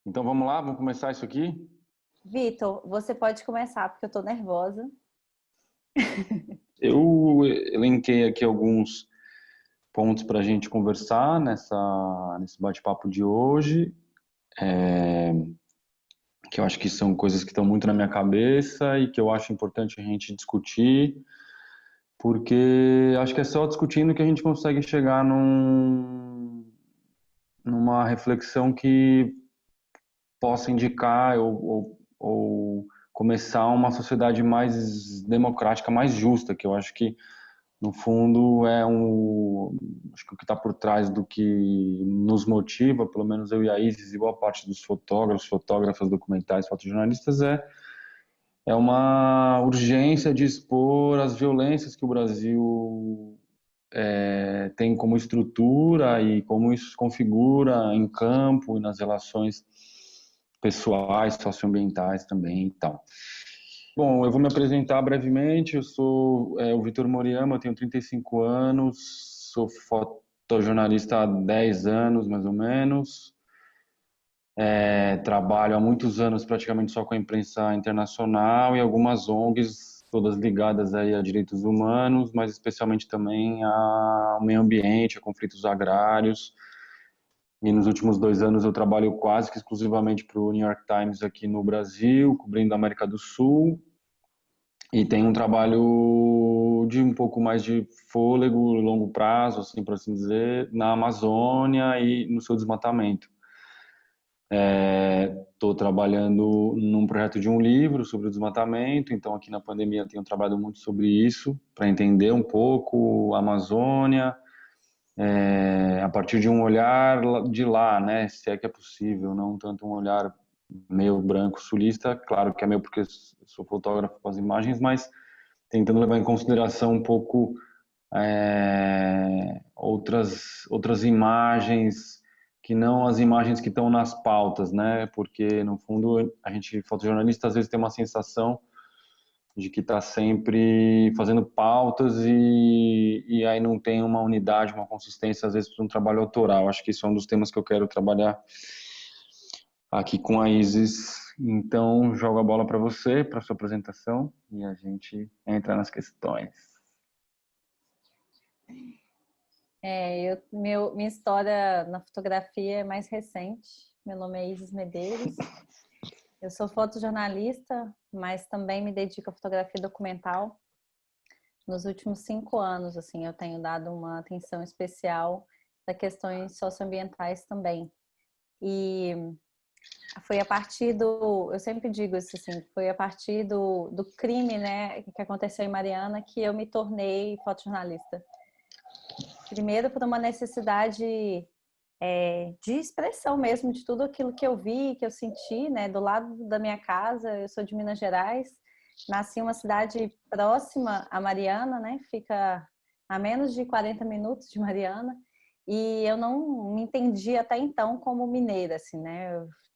Então vamos lá, vamos começar isso aqui? Vitor, você pode começar, porque eu tô nervosa. Eu elenquei aqui alguns pontos para a gente conversar nesse bate-papo de hoje, que eu acho que são coisas que estão muito na minha cabeça e que eu acho importante a gente discutir, porque acho que é só discutindo que a gente consegue chegar numa reflexão que possa indicar ou começar uma sociedade mais democrática, mais justa, que eu acho que no fundo acho que o que está por trás do que nos motiva, pelo menos eu e a Isis e boa parte dos fotógrafas documentais, fotojornalistas, é uma urgência de expor as violências que o Brasil tem como estrutura e como isso se configura em campo e nas relações pessoais, socioambientais também e tal. Bom, eu vou me apresentar brevemente. Eu sou o Vitor Moriyama, eu tenho 35 anos, sou fotojornalista há 10 anos, mais ou menos. Trabalho há muitos anos praticamente só com a imprensa internacional e algumas ONGs, todas ligadas aí a direitos humanos, mas especialmente também ao meio ambiente, a conflitos agrários. E nos últimos 2 anos eu trabalho quase que exclusivamente para o New York Times aqui no Brasil, cobrindo a América do Sul. E tem um trabalho de um pouco mais de fôlego, longo prazo, assim, por assim dizer, na Amazônia e no seu desmatamento. Estou trabalhando num projeto de um livro sobre o desmatamento, então aqui na pandemia tenho trabalhado muito sobre isso, para entender um pouco a Amazônia, a partir de um olhar de lá, né, se é que é possível, não tanto um olhar meio branco sulista, claro que é meu porque sou fotógrafo com as imagens, mas tentando levar em consideração um pouco outras imagens que não as imagens que estão nas pautas, né? Porque no fundo a gente, fotojornalista, às vezes tem uma sensação de que está sempre fazendo pautas e aí não tem uma unidade, uma consistência, às vezes para um trabalho autoral. Acho que isso é um dos temas que eu quero trabalhar aqui com a Isis. Então, jogo a bola para você, para sua apresentação, e a gente entra nas questões. Minha história na fotografia é mais recente. Meu nome é Isis Medeiros. Eu sou fotojornalista, mas também me dedico à fotografia documental. Nos últimos 5 anos, assim, eu tenho dado uma atenção especial a questões socioambientais também. E foi a partir eu sempre digo isso assim, foi a partir do crime, né, que aconteceu em Mariana que eu me tornei fotojornalista. Primeiro por uma necessidade de expressão mesmo de tudo aquilo que eu vi, que eu senti, né, do lado da minha casa. Eu sou de Minas Gerais, nasci em uma cidade próxima a Mariana, né, fica a menos de 40 minutos de Mariana, e eu não me entendia até então como mineira, assim, né,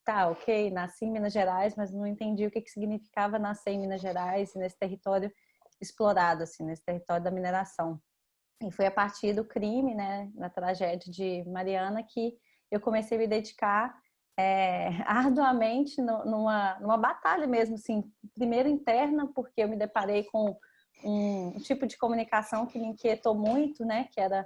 tá, ok, nasci em Minas Gerais, mas não entendi o que significava nascer em Minas Gerais e nesse território explorado, assim, nesse território da mineração. E foi a partir do crime, né, na tragédia de Mariana, que eu comecei a me dedicar arduamente numa batalha mesmo, assim, primeiro interna, porque eu me deparei com um tipo de comunicação que me inquietou muito, né, que era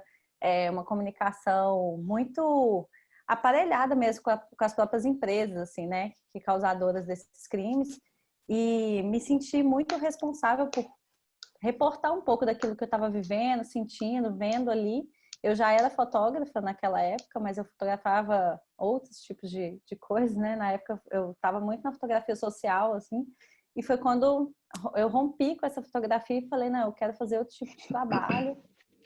uma comunicação muito aparelhada mesmo com as próprias empresas, assim, né, que causadoras desses crimes, e me senti muito responsável por reportar um pouco daquilo que eu estava vivendo, sentindo, vendo ali. Eu já era fotógrafa naquela época, mas eu fotografava outros tipos de coisas, né? Na época eu estava muito na fotografia social, assim, e foi quando eu rompi com essa fotografia e falei, não, eu quero fazer outro tipo de trabalho.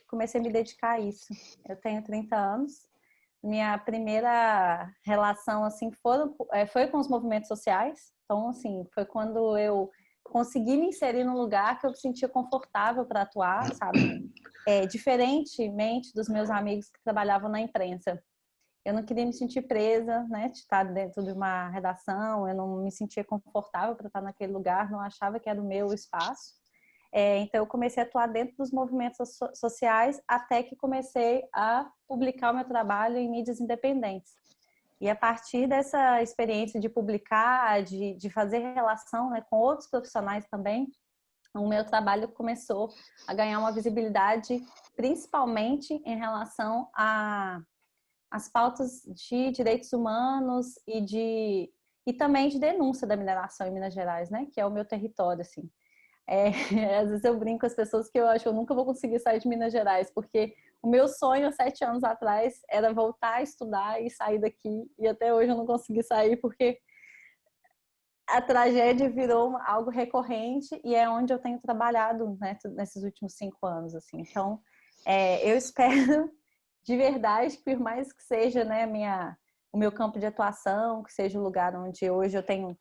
Comecei a me dedicar a isso. Eu tenho 30 anos. Minha primeira relação, assim, foi com os movimentos sociais. Então, assim, foi quando eu consegui me inserir num lugar que eu me sentia confortável para atuar, sabe? Diferentemente dos meus amigos que trabalhavam na imprensa. Eu não queria me sentir presa, né, de estar dentro de uma redação, eu não me sentia confortável para estar naquele lugar, não achava que era o meu espaço. Então eu comecei a atuar dentro dos movimentos sociais até que comecei a publicar o meu trabalho em mídias independentes. E a partir dessa experiência de publicar, de fazer relação, né, com outros profissionais também, o meu trabalho começou a ganhar uma visibilidade, principalmente em relação às pautas de direitos humanos e também de denúncia da mineração em Minas Gerais, né, que é o meu território, assim. Às vezes eu brinco com as pessoas que eu acho que eu nunca vou conseguir sair de Minas Gerais, porque o meu sonho há 7 anos atrás era voltar a estudar e sair daqui, e até hoje eu não consegui sair porque a tragédia virou algo recorrente e é onde eu tenho trabalhado, né, nesses últimos 5 anos, assim. Então, eu espero de verdade que, por mais que seja, né, o meu campo de atuação, que seja o lugar onde hoje eu tenho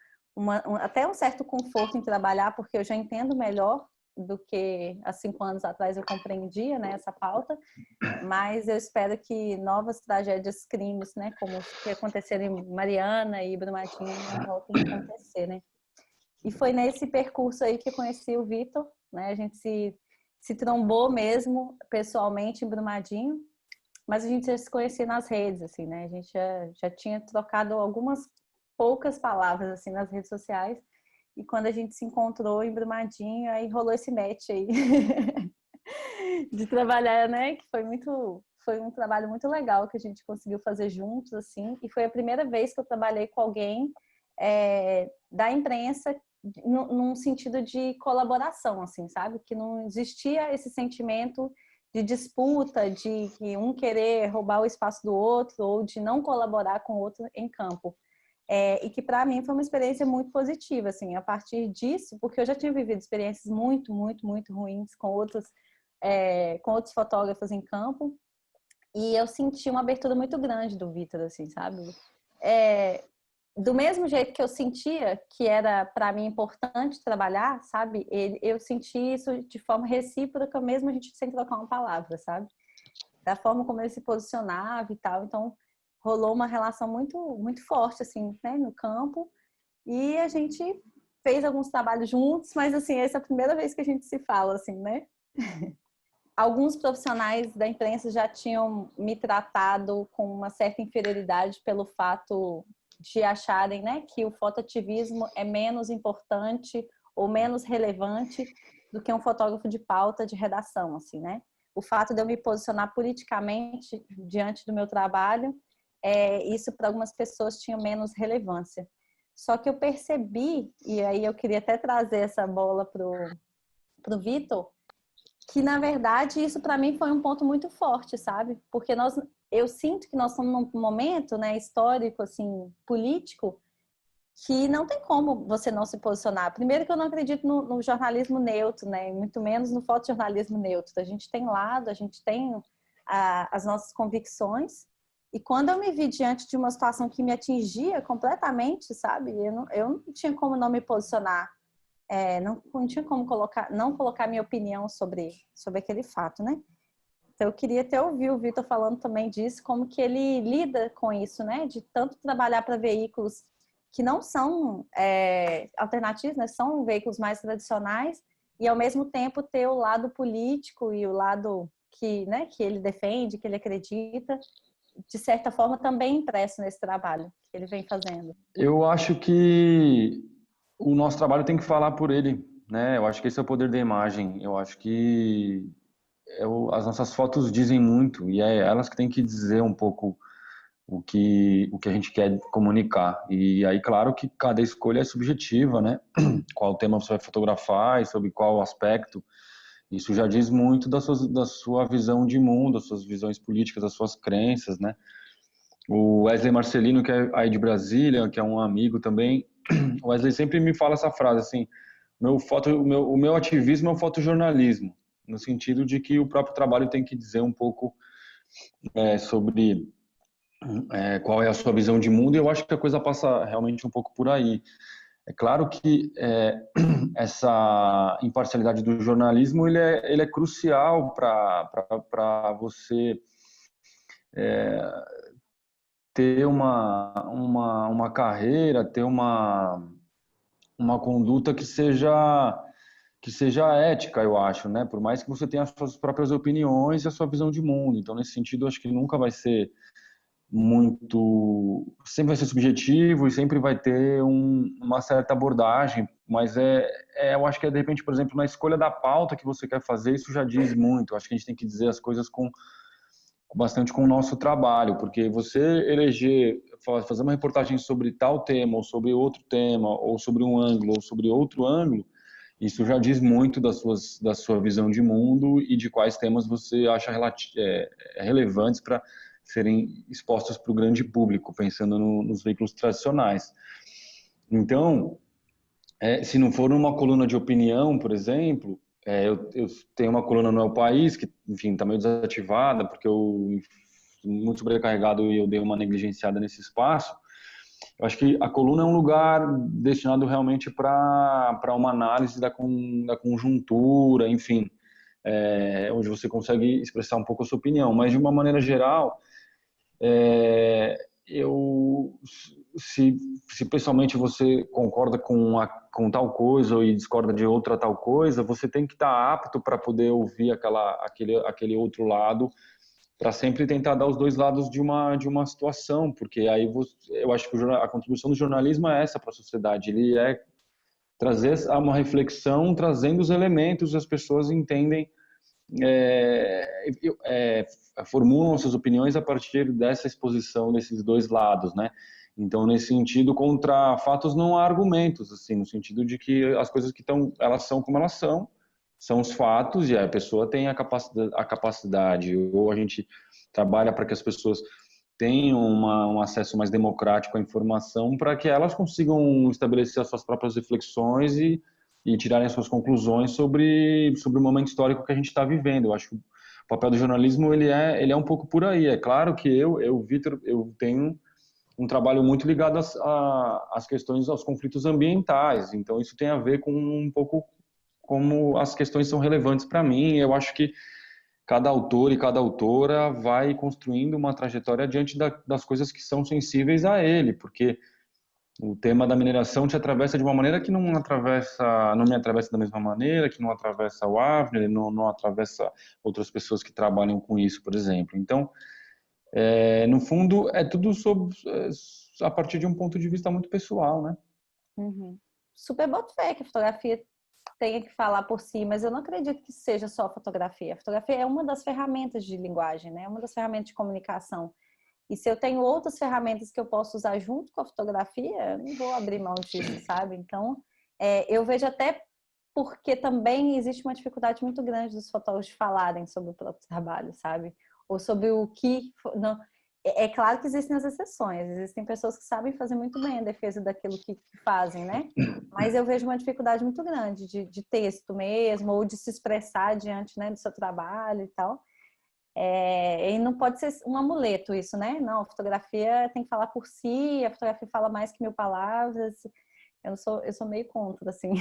até um certo conforto em trabalhar, porque eu já entendo melhor do que há 5 anos atrás eu compreendia, né, essa pauta, mas eu espero que novas tragédias, crimes, né, como os que aconteceram em Mariana e Brumadinho, não voltem a acontecer, né. E foi nesse percurso aí que eu conheci o Vitor, né, a gente se trombou mesmo pessoalmente em Brumadinho, mas a gente já se conhecia nas redes, assim, né, a gente já tinha trocado algumas poucas palavras, assim, nas redes sociais, e quando a gente se encontrou em Brumadinho, aí rolou esse match aí. De trabalhar, né? Que foi um trabalho muito legal que a gente conseguiu fazer juntos, assim. E foi a primeira vez que eu trabalhei com alguém da imprensa num sentido de colaboração, assim, sabe? Que não existia esse sentimento de disputa, de um querer roubar o espaço do outro ou de não colaborar com o outro em campo. E que para mim foi uma experiência muito positiva, assim, a partir disso, porque eu já tinha vivido experiências muito, muito, muito ruins com outros fotógrafos em campo, e eu senti uma abertura muito grande do Vitor, assim, sabe? Do mesmo jeito que eu sentia que era para mim importante trabalhar, sabe? Eu senti isso de forma recíproca, mesmo a gente sem trocar uma palavra, sabe? Da forma como ele se posicionava e tal. Então, rolou uma relação muito, muito forte, assim, né, no campo. E a gente fez alguns trabalhos juntos, mas, assim, essa é a primeira vez que a gente se fala, assim, né? Alguns profissionais da imprensa já tinham me tratado com uma certa inferioridade pelo fato de acharem, né, que o fotoativismo é menos importante ou menos relevante do que um fotógrafo de pauta de redação, assim, né? O fato de eu me posicionar politicamente diante do meu trabalho, isso para algumas pessoas tinha menos relevância. Só que eu percebi, e aí eu queria até trazer essa bola pro Vitor, que na verdade isso para mim foi um ponto muito forte, sabe? Porque eu sinto que nós estamos num momento, né, histórico, assim, político, que não tem como você não se posicionar. Primeiro que eu não acredito no jornalismo neutro, né? Muito menos no fotojornalismo neutro. A gente tem lado, a gente tem as nossas convicções. E quando eu me vi diante de uma situação que me atingia completamente, sabe? Eu não tinha como não me posicionar. Não tinha como não colocar minha opinião sobre aquele fato, né? Então, eu queria até ouvir o Vitor falando também disso, como que ele lida com isso, né? De tanto trabalhar para veículos que não são alternativos, né? São veículos mais tradicionais e, ao mesmo tempo, ter o lado político e o lado né, que ele defende, que ele acredita, de certa forma, também impresso nesse trabalho que ele vem fazendo. Eu acho que o nosso trabalho tem que falar por ele, né? Eu acho que esse é o poder da imagem. Eu acho que as nossas fotos dizem muito e é elas que têm que dizer um pouco o que a gente quer comunicar. E aí, claro que cada escolha é subjetiva, né? Qual tema você vai fotografar e sobre qual aspecto. Isso já diz muito da sua visão de mundo, das suas visões políticas, das suas crenças, né? O Wesley Marcelino, que é aí de Brasília, que é um amigo também, o Wesley sempre me fala essa frase assim: o meu ativismo é o fotojornalismo, no sentido de que o próprio trabalho tem que dizer um pouco sobre qual é a sua visão de mundo, e eu acho que a coisa passa realmente um pouco por aí. É claro que essa imparcialidade do jornalismo ele é crucial para você ter uma carreira, ter uma conduta que seja ética, eu acho, né? Por mais que você tenha as suas próprias opiniões e a sua visão de mundo. Então, nesse sentido, eu acho que nunca vai ser sempre vai ser subjetivo e sempre vai ter uma certa abordagem, mas eu acho que de repente, por exemplo, na escolha da pauta que você quer fazer, isso já diz muito. Eu acho que a gente tem que dizer as coisas bastante com o nosso trabalho, porque você fazer uma reportagem sobre tal tema, ou sobre outro tema, ou sobre um ângulo, ou sobre outro ângulo, isso já diz muito da sua visão de mundo e de quais temas você acha relevantes para serem expostos para o grande público, pensando nos veículos tradicionais. Então, se não for uma coluna de opinião, por exemplo, eu tenho uma coluna no El País, que, enfim, está meio desativada, porque eu muito sobrecarregado e eu dei uma negligenciada nesse espaço. Eu acho que a coluna é um lugar destinado realmente para uma análise da conjuntura, enfim, onde você consegue expressar um pouco a sua opinião. Mas, de uma maneira geral, eu se pessoalmente você concorda com tal coisa e discorda de outra tal coisa, você tem que estar apto para poder ouvir aquele outro lado, para sempre tentar dar os dois lados de uma situação, porque aí eu acho que a contribuição do jornalismo é essa para a sociedade, ele é trazer uma reflexão, trazendo os elementos, as pessoas entendem, formulam suas opiniões a partir dessa exposição desses dois lados, né? Então, nesse sentido, contra fatos não há argumentos, assim, no sentido de que as coisas elas são como elas são os fatos, e a pessoa tem a capacidade, ou a gente trabalha para que as pessoas tenham um acesso mais democrático à informação, para que elas consigam estabelecer as suas próprias reflexões e tirarem as suas conclusões sobre o momento histórico que a gente está vivendo. Eu acho que o papel do jornalismo ele é um pouco por aí. É claro que Vitor, eu tenho um trabalho muito ligado às questões, aos conflitos ambientais. Então, isso tem a ver com um pouco como as questões são relevantes para mim. Eu acho que cada autor e cada autora vai construindo uma trajetória diante das coisas que são sensíveis a ele, porque o tema da mineração te atravessa de uma maneira que não me atravessa da mesma maneira, que não atravessa o Avner, não atravessa outras pessoas que trabalham com isso, por exemplo. Então, no fundo, é tudo a partir de um ponto de vista muito pessoal, né? Uhum. Super boto fé que a fotografia tenha que falar por si, mas eu não acredito que seja só fotografia. A fotografia é uma das ferramentas de linguagem, né? É uma das ferramentas de comunicação. E se eu tenho outras ferramentas que eu posso usar junto com a fotografia, eu não vou abrir mão disso, sabe? Então, eu vejo até porque também existe uma dificuldade muito grande dos fotógrafos falarem sobre o próprio trabalho, sabe? Ou sobre o que... Não, é claro que existem as exceções, existem pessoas que sabem fazer muito bem a defesa daquilo que fazem, né? Mas eu vejo uma dificuldade muito grande de texto mesmo, ou de se expressar diante, né, do seu trabalho e tal. E não pode ser um amuleto isso, né? Não, a fotografia tem que falar por si, a fotografia fala mais que 1000 palavras. Eu sou meio contra, assim,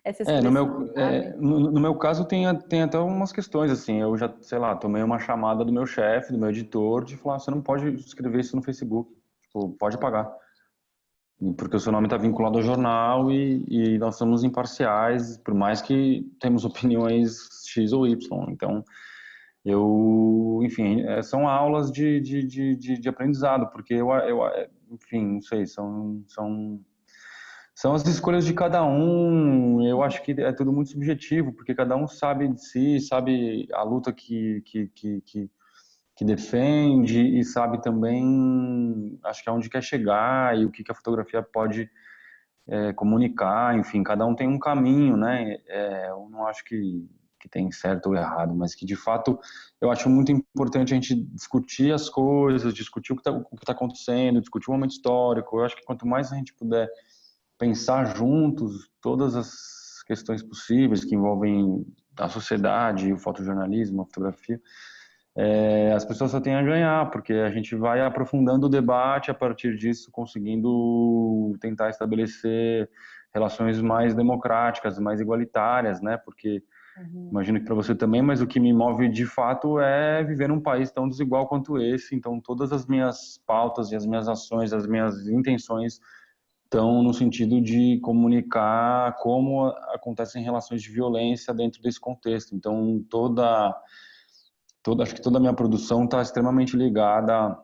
essa expressão, sabe? No meu caso tem até umas questões, assim, eu já, sei lá, tomei uma chamada do meu chefe, do meu editor, de falar, você não pode escrever isso no Facebook, tipo, pode pagar, porque o seu nome está vinculado ao jornal e nós somos imparciais, por mais que temos opiniões X ou Y, então enfim, são aulas de aprendizado, porque enfim, não sei, são as escolhas de cada um. Eu acho que é tudo muito subjetivo, porque cada um sabe de si, sabe a luta que defende e sabe também, acho que aonde quer chegar e o que a fotografia pode comunicar. Enfim, cada um tem um caminho, né? Eu não acho que tem certo ou errado, mas que de fato eu acho muito importante a gente discutir as coisas, discutir o que tá acontecendo, discutir o momento histórico. Eu acho que quanto mais a gente puder pensar juntos todas as questões possíveis que envolvem a sociedade, o fotojornalismo, a fotografia, as pessoas só têm a ganhar, porque a gente vai aprofundando o debate, a partir disso conseguindo tentar estabelecer relações mais democráticas, mais igualitárias, né? Porque imagino que para você também, mas o que me move de fato é viver num país tão desigual quanto esse. Então, todas as minhas pautas e as minhas ações, as minhas intenções estão no sentido de comunicar como acontecem relações de violência dentro desse contexto. Então, acho que toda a minha produção está extremamente ligada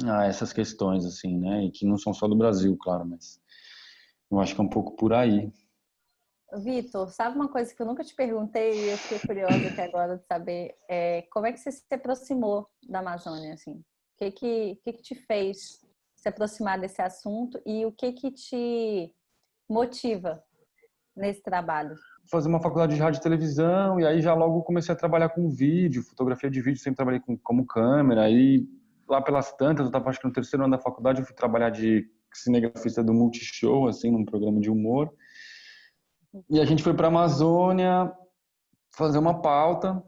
a essas questões, assim, né? E que não são só do Brasil, claro, mas eu acho que é um pouco por aí. Vitor, sabe uma coisa que eu nunca te perguntei e eu fiquei curiosa aqui agora de saber, como é que você se aproximou da Amazônia, assim? O que te fez se aproximar desse assunto e o que te motiva nesse trabalho? Fazer uma faculdade de rádio e televisão, e aí já logo comecei a trabalhar com vídeo, fotografia de vídeo, sempre trabalhei como câmera, aí lá pelas tantas, eu estava acho que no terceiro ano da faculdade, eu fui trabalhar de cinegrafista do Multishow, assim, num programa de humor, e a gente foi para a Amazônia fazer uma pauta,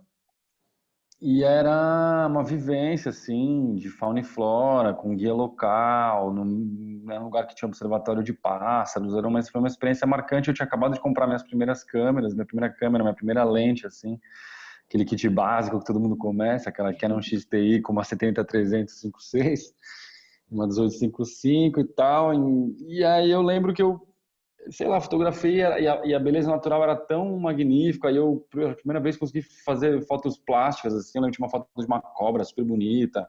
e era uma vivência, assim, de fauna e flora, com guia local, num lugar que tinha observatório de pássaros, foi uma experiência marcante. Eu tinha acabado de comprar minhas primeiras câmeras, minha primeira câmera, minha primeira lente, assim, aquele kit básico que todo mundo começa, aquela Canon XTI com uma 70-300 5.6, uma 18-55 e tal, e aí eu lembro que eu sei lá, a fotografia e a beleza natural era tão magnífica. Aí eu, pela primeira vez, consegui fazer fotos plásticas, assim. Eu lembro de uma foto de uma cobra super bonita,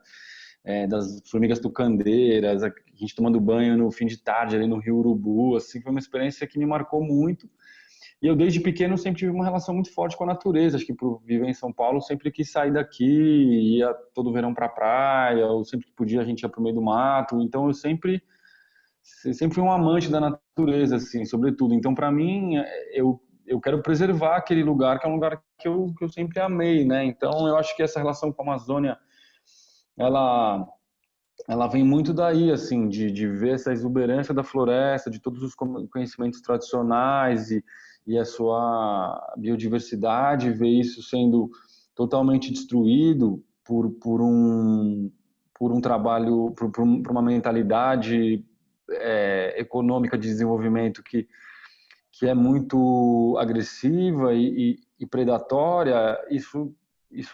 das formigas tucandeiras, a gente tomando banho no fim de tarde ali no Rio Urubu, assim. Foi uma experiência que me marcou muito. E eu, desde pequeno, sempre tive uma relação muito forte com a natureza. Acho que por viver em São Paulo, sempre quis sair daqui, ia todo verão pra praia, ou sempre que podia a gente ia pro meio do mato. Então eu sempre fui um amante da natureza, assim, sobretudo. Então, para mim, eu quero preservar aquele lugar que é um lugar que eu sempre amei, né? Então, eu acho que essa relação com a Amazônia, ela, ela vem muito daí, assim, de ver essa exuberância da floresta, de todos os conhecimentos tradicionais e a sua biodiversidade, ver isso sendo totalmente destruído por um trabalho, por uma mentalidade econômica de desenvolvimento que é muito agressiva e predatória. Isso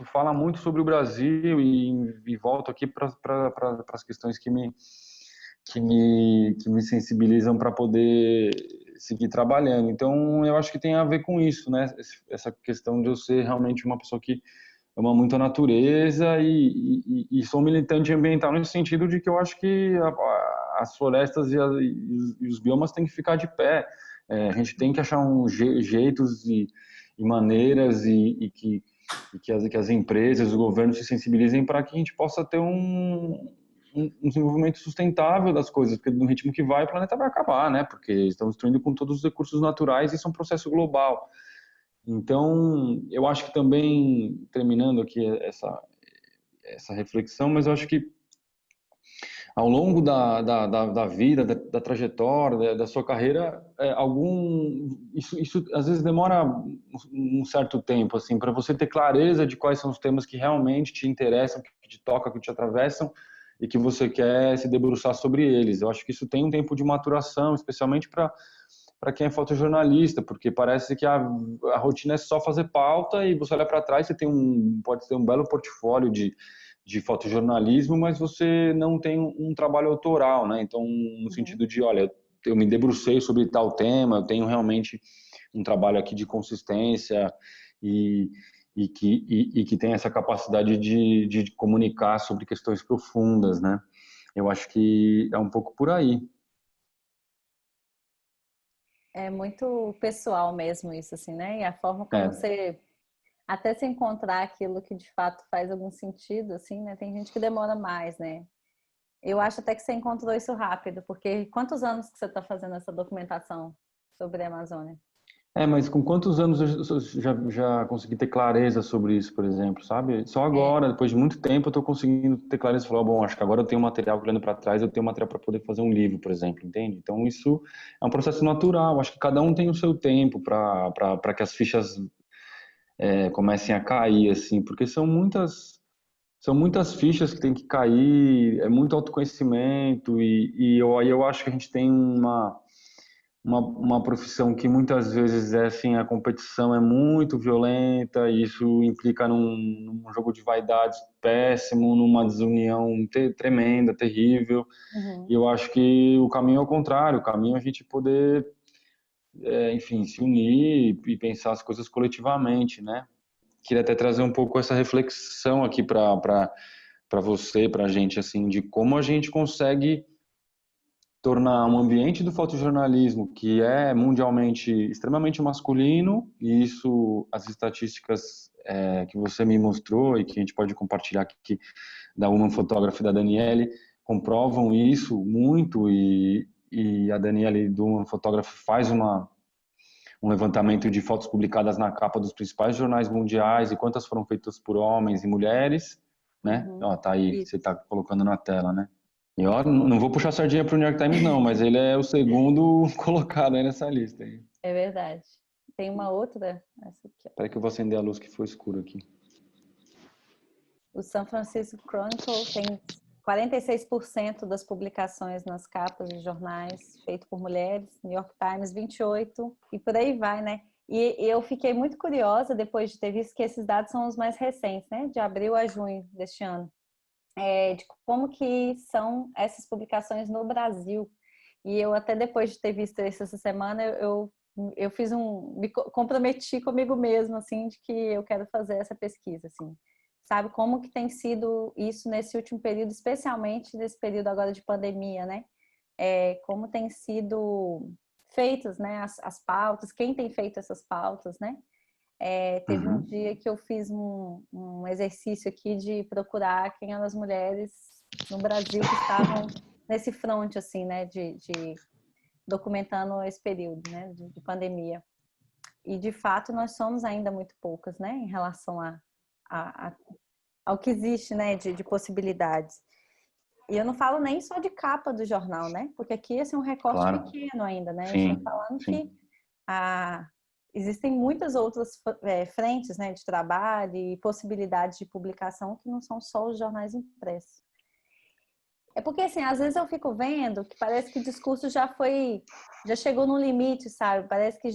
fala muito sobre o Brasil e volto aqui para as questões que me sensibilizam para poder seguir trabalhando. Então, eu acho que tem a ver com isso, né? Essa questão de eu ser realmente uma pessoa que ama muito a natureza e sou militante ambiental nesse sentido de que eu acho que as florestas e os biomas têm que ficar de pé. A gente tem que achar jeitos e maneiras que as empresas, os governos se sensibilizem para que a gente possa ter um desenvolvimento sustentável das coisas, porque no ritmo que vai, o planeta vai acabar, né? Porque estamos destruindo com todos os recursos naturais e isso é um processo global. Então, eu acho que também, terminando aqui essa reflexão, mas eu acho que ao longo da vida, da trajetória, da sua carreira, isso às vezes demora um certo tempo, assim, para você ter clareza de quais são os temas que realmente te interessam, que te tocam, que te atravessam e que você quer se debruçar sobre eles. Eu acho que isso tem um tempo de maturação, especialmente para quem é fotojornalista, porque parece que a rotina é só fazer pauta e você olha para trás, você pode ter um belo portfólio de fotojornalismo, mas você não tem um trabalho autoral, né? Então, no sentido de, olha, eu me debrucei sobre tal tema, eu tenho realmente um trabalho aqui de consistência e que tem essa capacidade de comunicar sobre questões profundas, né? Eu acho que é um pouco por aí. É muito pessoal mesmo isso, assim, né? E a forma como É, você até se encontrar aquilo que de fato faz algum sentido, assim, né? Tem gente que demora mais, né? Eu acho até que você encontrou isso rápido, porque quantos anos que você está fazendo essa documentação sobre a Amazônia? mas com quantos anos eu já consegui ter clareza sobre isso, por exemplo, sabe? Só É, agora, depois de muito tempo, eu estou conseguindo ter clareza e falar, bom, acho que agora eu tenho material olhando para trás, eu tenho material para poder fazer um livro, por exemplo, entende? Então isso é um processo natural. Acho que cada um tem o seu tempo para que as fichas comecem a cair, assim, porque são muitas fichas que tem que cair, é muito autoconhecimento e eu acho que a gente tem uma profissão que muitas vezes assim, a competição é muito violenta e isso implica num jogo de vaidades péssimo, numa desunião tremenda, terrível. E uhum. eu acho que o caminho é o contrário, o caminho é a gente poder, enfim, se unir e pensar as coisas coletivamente, né? Queria até trazer um pouco essa reflexão aqui para você, para a gente, assim, de como a gente consegue tornar um ambiente do fotojornalismo que é mundialmente extremamente masculino, e isso, as estatísticas que você me mostrou e que a gente pode compartilhar aqui da Woman Photography da Daniele comprovam isso muito, e a Daniele do Woman Photography faz um levantamento de fotos publicadas na capa dos principais jornais mundiais e quantas foram feitas por homens e mulheres, né? Ó, tá aí, Isso. você tá colocando na tela, né? E ó, não vou puxar sardinha pro New York Times não, mas ele é o segundo colocado aí nessa lista aí. É verdade. Tem uma outra, essa aqui, ó. Espera que eu vou acender a luz que foi escuro aqui. O San Francisco Chronicle tem 46% das publicações nas capas de jornais feito por mulheres, New York Times 28% e por aí vai, né? E eu fiquei muito curiosa depois de ter visto que esses dados são os mais recentes, né? De abril a junho deste ano. De como que são essas publicações no Brasil. E eu até depois de ter visto isso essa semana, eu fiz me comprometi comigo mesma, assim, de que eu quero fazer essa pesquisa, assim. Sabe como que tem sido isso nesse último período, especialmente nesse período agora de pandemia, né? Como tem sido feitas, né, as pautas, quem tem feito essas pautas, né? Teve um dia que eu fiz um exercício aqui de procurar quem eram as mulheres no Brasil que estavam nesse front, assim, né, de documentando esse período, né, de pandemia. E, de fato, nós somos ainda muito poucas, né, em relação ao que existe, né, de possibilidades. E eu não falo nem só de capa do jornal, né, porque aqui esse é um recorte Claro. pequeno ainda, né, a gente Sim, está falando sim. que existem muitas outras frentes, né, de trabalho e possibilidades de publicação que não são só os jornais impressos. É porque, assim, às vezes eu fico vendo que parece que o discurso já chegou no limite, sabe? Parece que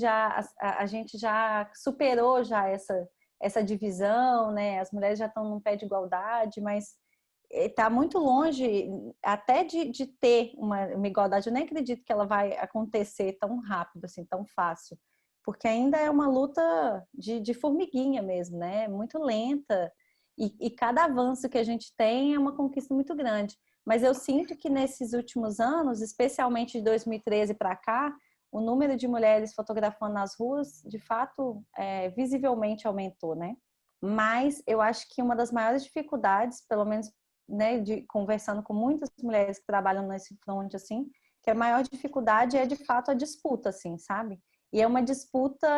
a gente já superou já essa divisão, né? As mulheres já estão num pé de igualdade, mas está muito longe até de ter uma igualdade. Eu nem acredito que ela vai acontecer tão rápido, assim, tão fácil. Porque ainda é uma luta de formiguinha mesmo, né? Muito lenta. E cada avanço que a gente tem é uma conquista muito grande. Mas eu sinto que nesses últimos anos, especialmente de 2013 para cá, o número de mulheres fotografando nas ruas, de fato, visivelmente aumentou, né? Mas eu acho que uma das maiores dificuldades, pelo menos, né, conversando com muitas mulheres que trabalham nesse front, assim, que a maior dificuldade é, de fato, a disputa, assim, sabe? E é uma disputa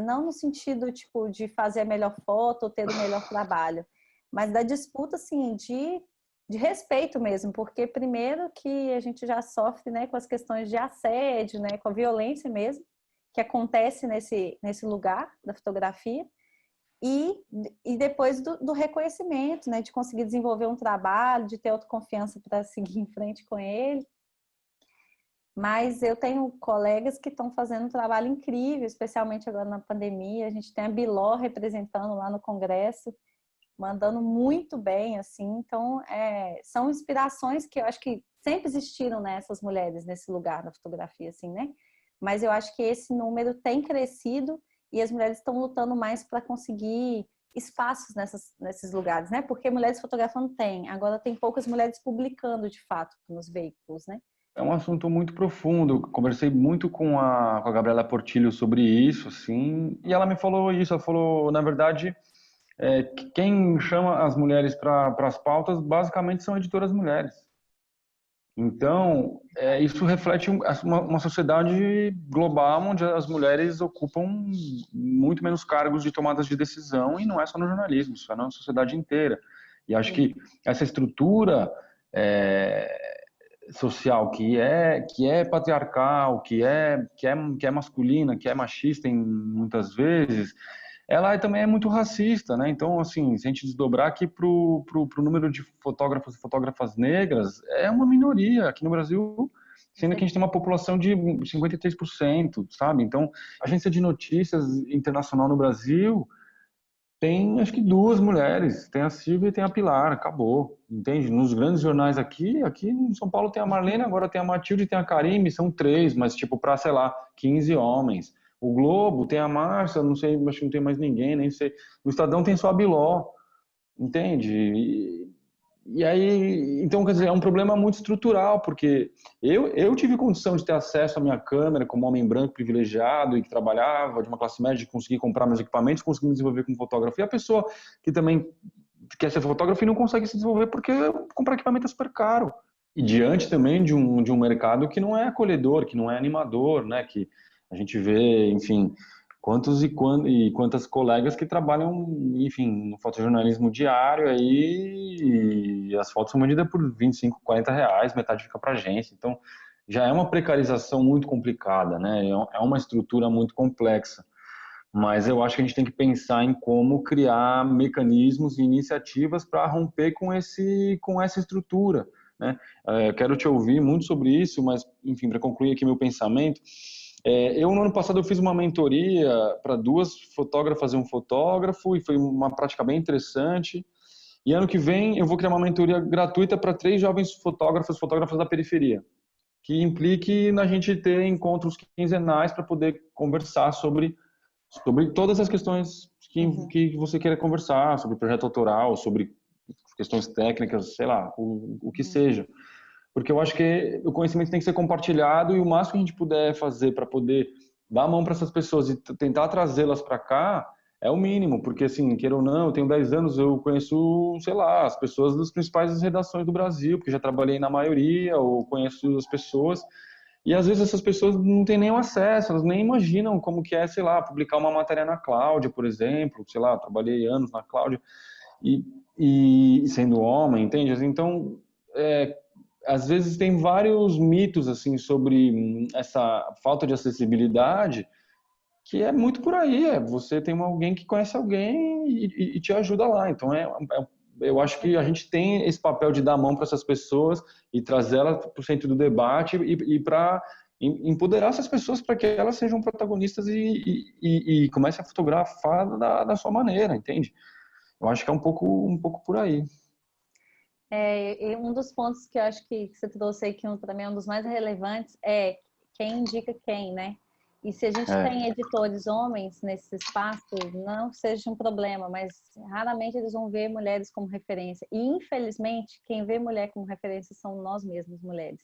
não no sentido, tipo, de fazer a melhor foto ou ter o melhor trabalho, mas da disputa, assim, de respeito mesmo, porque primeiro que a gente já sofre, né, com as questões de assédio, né, com a violência mesmo, que acontece nesse lugar da fotografia, e depois do reconhecimento, né, de conseguir desenvolver um trabalho, de ter autoconfiança para seguir em frente com ele. Mas eu tenho colegas que estão fazendo um trabalho incrível, especialmente agora na pandemia. A gente tem a Biló representando lá no Congresso, mandando muito bem, assim. Então, são inspirações que eu acho que sempre existiram, né, essas mulheres nesse lugar da fotografia, assim, né? Mas eu acho que esse número tem crescido e as mulheres estão lutando mais para conseguir espaços nesses lugares, né? Porque mulheres fotografando tem, agora tem poucas mulheres publicando, de fato, nos veículos, né? É um assunto muito profundo. Eu conversei muito com a Gabriela Portillo sobre isso, assim, e ela me falou isso. Ela falou, na verdade, que quem chama as mulheres para as pautas basicamente são editoras mulheres. Então, isso reflete uma sociedade global onde as mulheres ocupam muito menos cargos de tomadas de decisão, e não é só no jornalismo, isso é na sociedade inteira. E acho que essa estrutura social que é patriarcal, que é masculina, que é machista muitas vezes, ela também é muito racista, né? Então, assim, se a gente desdobrar aqui pro número de fotógrafos e fotógrafas negras, é uma minoria aqui no Brasil, sendo que a gente tem uma população de 53%, sabe? Então, a agência de notícias internacional no Brasil tem, acho que, duas mulheres, tem a Silvia e tem a Pilar, acabou, entende? Nos grandes jornais aqui em São Paulo tem a Marlene, agora tem a Matilde e tem a Karime, são três, mas tipo para, sei lá, 15 homens. O Globo tem a Márcia, não sei, acho que não tem mais ninguém, nem sei. O Estadão tem só a Biló, entende? E aí, então, quer dizer, é um problema muito estrutural, porque eu tive condição de ter acesso à minha câmera como homem branco privilegiado e que trabalhava de uma classe média, de conseguir comprar meus equipamentos, conseguir me desenvolver como fotógrafo. E a pessoa que também quer ser fotógrafo e não consegue se desenvolver porque comprar equipamento é super caro. E diante também de um mercado que não é acolhedor, que não é animador, né? Que a gente vê, enfim, quantas colegas que trabalham, enfim, no fotojornalismo diário aí, e as fotos são vendidas por 25, 40 reais, metade fica para agência. Então, já é uma precarização muito complicada, né? É uma estrutura muito complexa. Mas eu acho que a gente tem que pensar em como criar mecanismos e iniciativas para romper com essa estrutura, né? Quero te ouvir muito sobre isso, mas, enfim, para concluir aqui meu pensamento, no ano passado, eu fiz uma mentoria para 2 fotógrafas e um fotógrafo, e foi uma prática bem interessante. E ano que vem, eu vou criar uma mentoria gratuita para 3 jovens fotógrafas da periferia, que implique na gente ter encontros quinzenais para poder conversar sobre todas as questões que você queira conversar, sobre projeto autoral, sobre questões técnicas, sei lá, o que seja. Porque eu acho que o conhecimento tem que ser compartilhado, e o máximo que a gente puder fazer para poder dar a mão para essas pessoas e tentar trazê-las para cá é o mínimo, porque assim, queira ou não, eu tenho 10 anos, eu conheço, sei lá, as pessoas das principais redações do Brasil, porque já trabalhei na maioria, ou conheço as pessoas, e às vezes essas pessoas não têm nenhum acesso, elas nem imaginam como que é, sei lá, publicar uma matéria na Cláudia, por exemplo, sei lá, trabalhei anos na Cláudia, e, e sendo homem, entende? Então, é, às vezes tem vários mitos assim sobre essa falta de acessibilidade, que é muito por aí. Você tem alguém que conhece alguém e te ajuda lá. Então eu acho que a gente tem esse papel de dar a mão para essas pessoas e trazê-las para o centro do debate e para empoderar essas pessoas para que elas sejam protagonistas e comecem a fotografar da sua maneira, entende? Eu acho que é um pouco por aí. E um dos pontos que eu acho que você trouxe aí, que para mim é um dos mais relevantes, é quem indica quem, né? E se a gente É. tem editores homens nesse espaço, não seja um problema, mas raramente eles vão ver mulheres como referência. E, infelizmente, quem vê mulher como referência são nós mesmos, mulheres.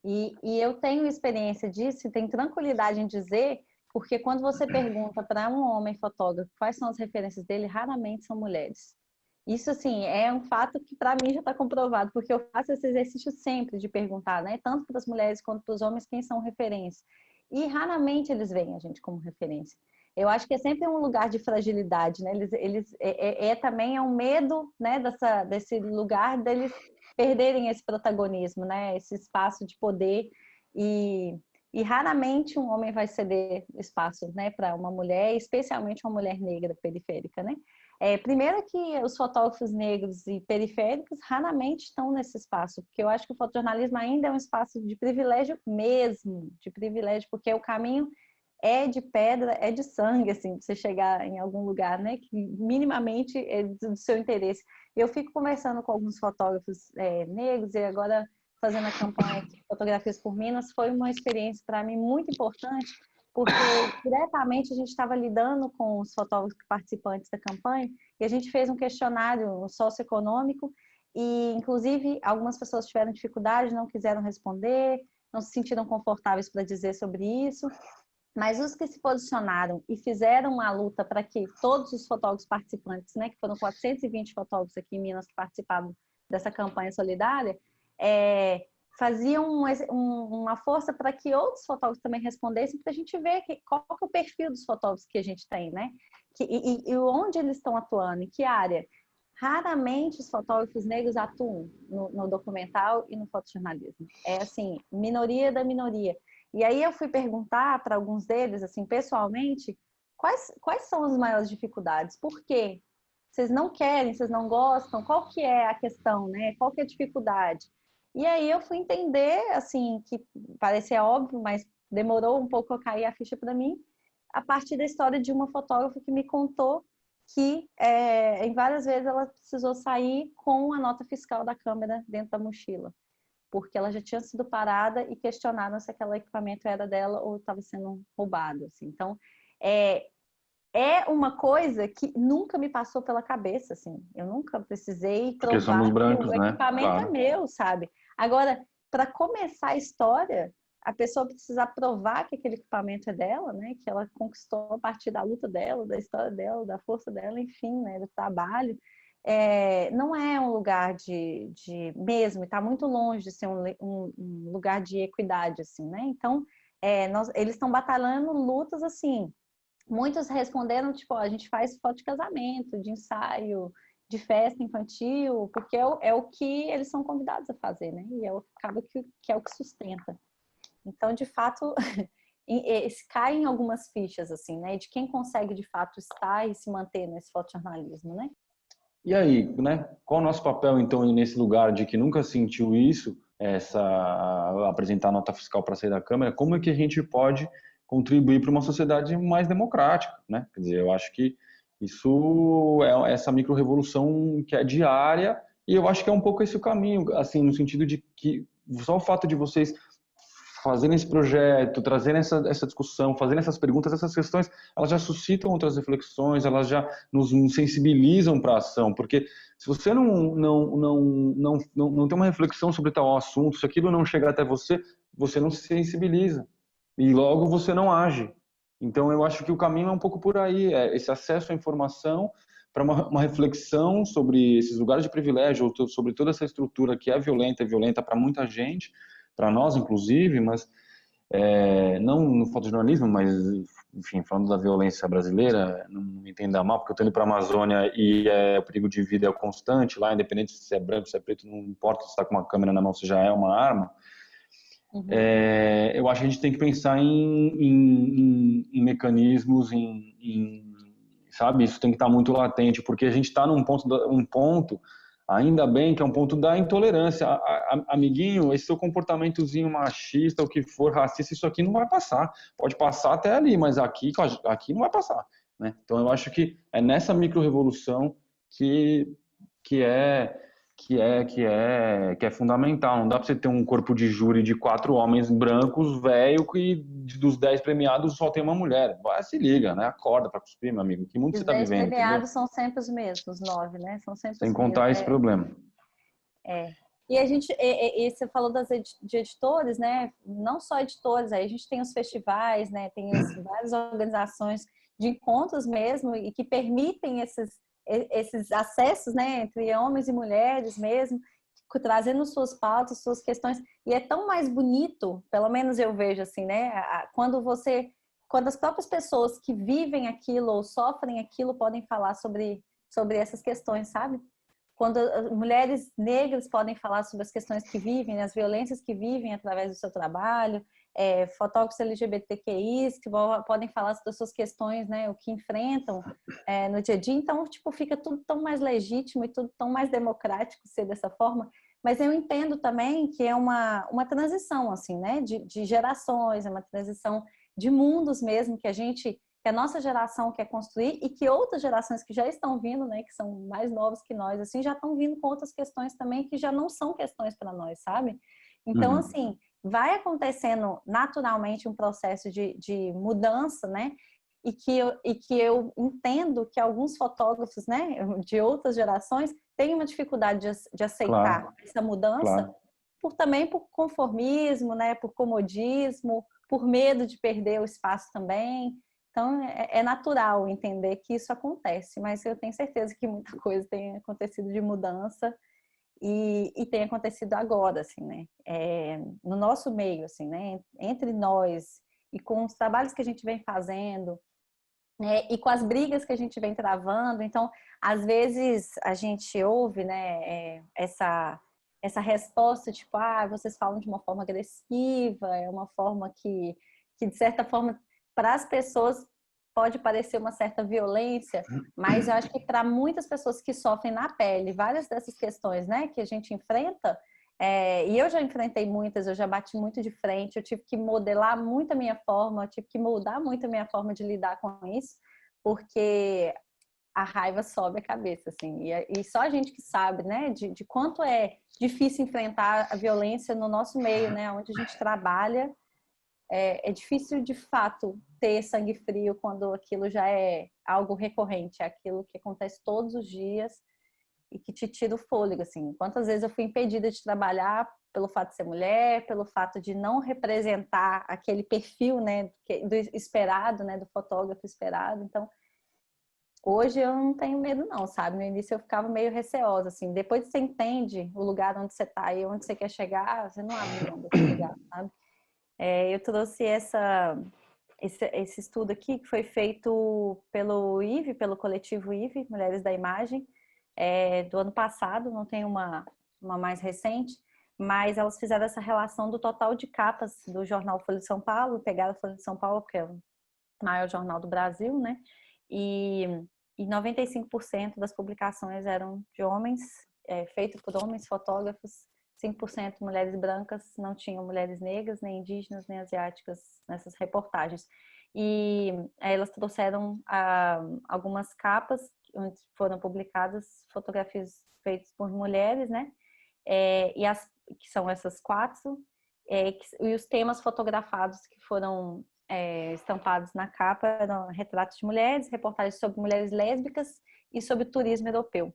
E eu tenho experiência disso e tenho tranquilidade em dizer, porque quando você pergunta para um homem fotógrafo quais são as referências dele, raramente são mulheres. Isso, assim, é um fato que para mim já está comprovado, porque eu faço esse exercício sempre de perguntar, né? Tanto para as mulheres quanto para os homens, quem são referências. E raramente eles veem a gente como referência. Eu acho que é sempre um lugar de fragilidade, né? Também é um medo, né? Desse lugar deles perderem esse protagonismo, né? Esse espaço de poder e raramente um homem vai ceder espaço, né, para uma mulher, especialmente uma mulher negra periférica, né? Primeiro que os fotógrafos negros e periféricos raramente estão nesse espaço, porque eu acho que o fotojornalismo ainda é um espaço de privilégio mesmo, de privilégio, porque o caminho é de pedra, é de sangue, assim, pra você chegar em algum lugar, né, que minimamente é do seu interesse. Eu fico conversando com alguns fotógrafos negros, e agora fazendo a campanha aqui, Fotografias por Minas, foi uma experiência para mim muito importante, porque diretamente a gente estava lidando com os fotógrafos participantes da campanha, e a gente fez um questionário socioeconômico, e inclusive algumas pessoas tiveram dificuldade, não quiseram responder, não se sentiram confortáveis para dizer sobre isso, mas os que se posicionaram e fizeram uma luta para que todos os fotógrafos participantes, né, que foram 420 fotógrafos aqui em Minas que participaram dessa campanha solidária, faziam uma força para que outros fotógrafos também respondessem, para a gente ver qual que é o perfil dos fotógrafos que a gente tem, né? E onde eles estão atuando, em que área. Raramente os fotógrafos negros atuam no documental e no fotojornalismo. É assim, minoria da minoria. E aí eu fui perguntar para alguns deles, assim, pessoalmente, quais são as maiores dificuldades? Por quê? Vocês não querem, vocês não gostam? Qual que é a questão, né? Qual que é a dificuldade? E aí eu fui entender, assim, que parecia óbvio, mas demorou um pouco a cair a ficha para mim, a partir da história de uma fotógrafa que me contou que em várias vezes ela precisou sair com a nota fiscal da câmera dentro da mochila, porque ela já tinha sido parada e questionada se aquele equipamento era dela ou estava sendo roubado. Assim. Então, é uma coisa que nunca me passou pela cabeça, assim. Eu nunca precisei Porque somos provar que brancos, o né? equipamento é Claro. meu, sabe? Agora, para começar a história, a pessoa precisa provar que aquele equipamento é dela, né? Que ela conquistou a partir da luta dela, da história dela, da força dela, enfim, né? Do trabalho. Não é um lugar de mesmo, está muito longe de ser um lugar de equidade, assim, né? Então, eles estão batalhando lutas assim. Muitos responderam, tipo, ó, a gente faz foto de casamento, de ensaio, de festa infantil, porque é o que eles são convidados a fazer, né? E acaba que é o que sustenta. Então, de fato, caem algumas fichas, assim, né? De quem consegue, de fato, estar e se manter nesse fotojornalismo, né? E aí, né? Qual o nosso papel, então, nesse lugar de que nunca sentiu isso, apresentar nota fiscal para sair da Câmara? Como é que a gente pode contribuir para uma sociedade mais democrática, né? Quer dizer, eu acho que isso é essa micro-revolução que é diária e eu acho que é um pouco esse o caminho, assim, no sentido de que só o fato de vocês fazendo esse projeto, trazendo essa discussão, fazendo essas perguntas, essas questões, elas já suscitam outras reflexões, elas já nos sensibilizam para a ação, porque se você não tem uma reflexão sobre tal assunto, se aquilo não chegar até você, você não se sensibiliza e logo você não age. Então eu acho que o caminho é um pouco por aí, é esse acesso à informação para uma reflexão sobre esses lugares de privilégio, sobre toda essa estrutura que é violenta para muita gente, para nós, inclusive, mas não no fotojornalismo, mas, enfim, falando da violência brasileira, não me entenda mal, porque eu estou indo para a Amazônia e o perigo de vida é constante lá, independente se é branco, se é preto, não importa se está com uma câmera na mão, se já é uma arma. Uhum. Eu acho que a gente tem que pensar em mecanismos, sabe, isso tem que estar muito latente, porque a gente está num ponto, ainda bem que é um ponto da intolerância. Amiguinho, esse seu comportamentozinho machista, o que for, racista, isso aqui não vai passar. Pode passar até ali, mas aqui não vai passar, né? Então eu acho que é nessa micro-revolução que é fundamental. Não dá para você ter um corpo de júri de 4 homens brancos, velho, que dos 10 premiados só tem uma mulher. Vai, se liga, né? Acorda para cuspir, meu amigo. Que mundo Os você tá 10 vivendo, entendeu? premiados são sempre os mesmos, 9, né? São sempre Sem os mesmos. contar esse problema. E a gente, você falou de editores, né? Não só editores, aí a gente tem os festivais, né? Tem várias organizações de encontros mesmo e que permitem esses acessos, né? Entre homens e mulheres mesmo, trazendo suas pautas, suas questões. E é tão mais bonito, pelo menos eu vejo assim, né? Quando as próprias pessoas que vivem aquilo ou sofrem aquilo podem falar sobre essas questões, sabe? Quando mulheres negras podem falar sobre as questões que vivem, as violências que vivem através do seu trabalho, fotógrafos LGBTQIs que podem falar das suas questões, né, o que enfrentam no dia a dia. Então, tipo, fica tudo tão mais legítimo e tudo tão mais democrático ser dessa forma. Mas eu entendo também que é uma transição, assim, né, de gerações, é uma transição de mundos mesmo que a nossa geração quer construir e que outras gerações que já estão vindo, né, que são mais novos que nós, assim, já estão vindo com outras questões também que já não são questões para nós, sabe? Então, assim, vai acontecendo naturalmente um processo de mudança, né? E que eu entendo que alguns fotógrafos, né, de outras gerações têm uma dificuldade de aceitar Claro, essa mudança claro. também por conformismo, né, por comodismo, por medo de perder o espaço também. Então, é natural entender que isso acontece, mas eu tenho certeza que muita coisa tem acontecido de mudança e tem acontecido agora, assim, né? No nosso meio, assim, né? Entre nós e com os trabalhos que a gente vem fazendo, né? E com as brigas que a gente vem travando. Então, às vezes a gente ouve, né? Essa resposta, tipo, vocês falam de uma forma agressiva, é uma forma que de certa forma para as pessoas pode parecer uma certa violência, mas eu acho que para muitas pessoas que sofrem na pele várias dessas questões, né, que a gente enfrenta, e eu já enfrentei muitas, eu já bati muito de frente, eu tive que modelar muito a minha forma, eu tive que mudar muito a minha forma de lidar com isso, porque a raiva sobe a cabeça, assim, e só a gente que sabe, né, de quanto é difícil enfrentar a violência no nosso meio, né, onde a gente trabalha. é difícil de fato ter sangue frio quando aquilo já é algo recorrente, é aquilo que acontece todos os dias e que te tira o fôlego, assim. Quantas vezes eu fui impedida de trabalhar pelo fato de ser mulher, pelo fato de não representar aquele perfil, né, do esperado, né, do fotógrafo esperado. Então, hoje eu não tenho medo não, sabe? No início eu ficava meio receosa, assim. Depois você entende o lugar onde você está e onde você quer chegar, você não abre mão desse lugar, sabe? Eu trouxe esse estudo aqui que foi feito pelo IVE, pelo coletivo IVE, Mulheres da Imagem, do ano passado, não tem uma mais recente, mas elas fizeram essa relação do total de capas do jornal Folha de São Paulo, pegaram a Folha de São Paulo, porque é o maior jornal do Brasil, né? E 95% das publicações eram de homens, feito por homens fotógrafos, 5% mulheres brancas, não tinham mulheres negras, nem indígenas, nem asiáticas nessas reportagens. E elas trouxeram algumas capas onde foram publicadas fotografias feitas por mulheres, né? Que são essas 4, e os temas fotografados que foram estampados na capa eram retratos de mulheres, reportagens sobre mulheres lésbicas e sobre turismo europeu.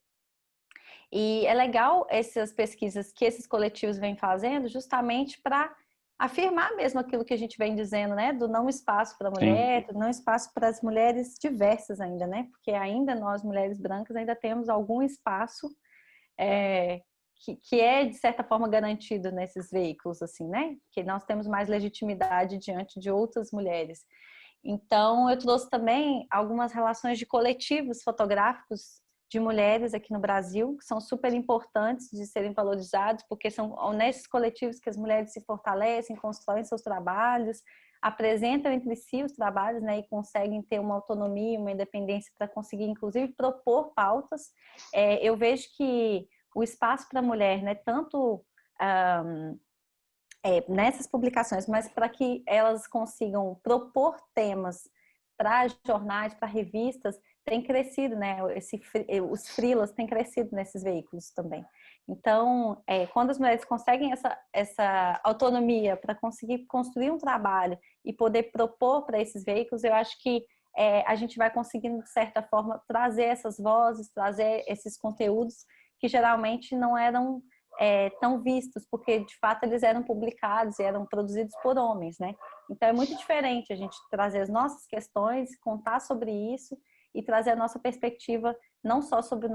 E é legal essas pesquisas que esses coletivos vêm fazendo justamente para afirmar mesmo aquilo que a gente vem dizendo, né? Do não espaço para a mulher, do não espaço para as mulheres diversas ainda, né? Porque ainda nós, mulheres brancas, ainda temos algum espaço que é, de certa forma, garantido nesses veículos, assim, né? Que nós temos mais legitimidade diante de outras mulheres. Então, eu trouxe também algumas relações de coletivos fotográficos de mulheres aqui no Brasil, que são super importantes de serem valorizados, porque são nesses coletivos que as mulheres se fortalecem, constroem seus trabalhos, apresentam entre si os trabalhos, né, e conseguem ter uma autonomia, uma independência para conseguir, inclusive, propor pautas. Eu vejo que o espaço para a mulher, né, tanto nessas publicações, mas para que elas consigam propor temas para jornais, para revistas, tem crescido, né? Os freelas têm crescido nesses veículos também. Então, quando as mulheres conseguem essa autonomia para conseguir construir um trabalho e poder propor para esses veículos, eu acho que a gente vai conseguindo, de certa forma, trazer essas vozes, trazer esses conteúdos que geralmente não eram tão vistos, porque de fato eles eram publicados e eram produzidos por homens, né? Então é muito diferente a gente trazer as nossas questões, contar sobre isso e trazer a nossa perspectiva, não só sobre o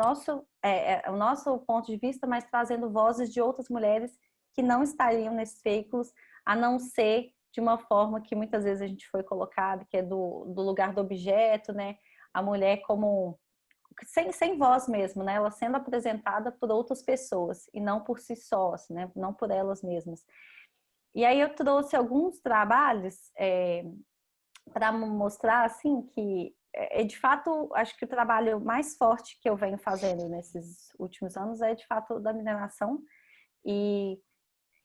nosso ponto de vista, mas trazendo vozes de outras mulheres que não estariam nesses veículos, a não ser de uma forma que muitas vezes a gente foi colocado, que é do lugar do objeto, né? A mulher como sem voz mesmo, né? Ela sendo apresentada por outras pessoas e não por si só, assim, né? Não por elas mesmas. E aí eu trouxe alguns trabalhos para mostrar assim que de fato acho que o trabalho mais forte que eu venho fazendo nesses últimos anos é de fato da mineração. E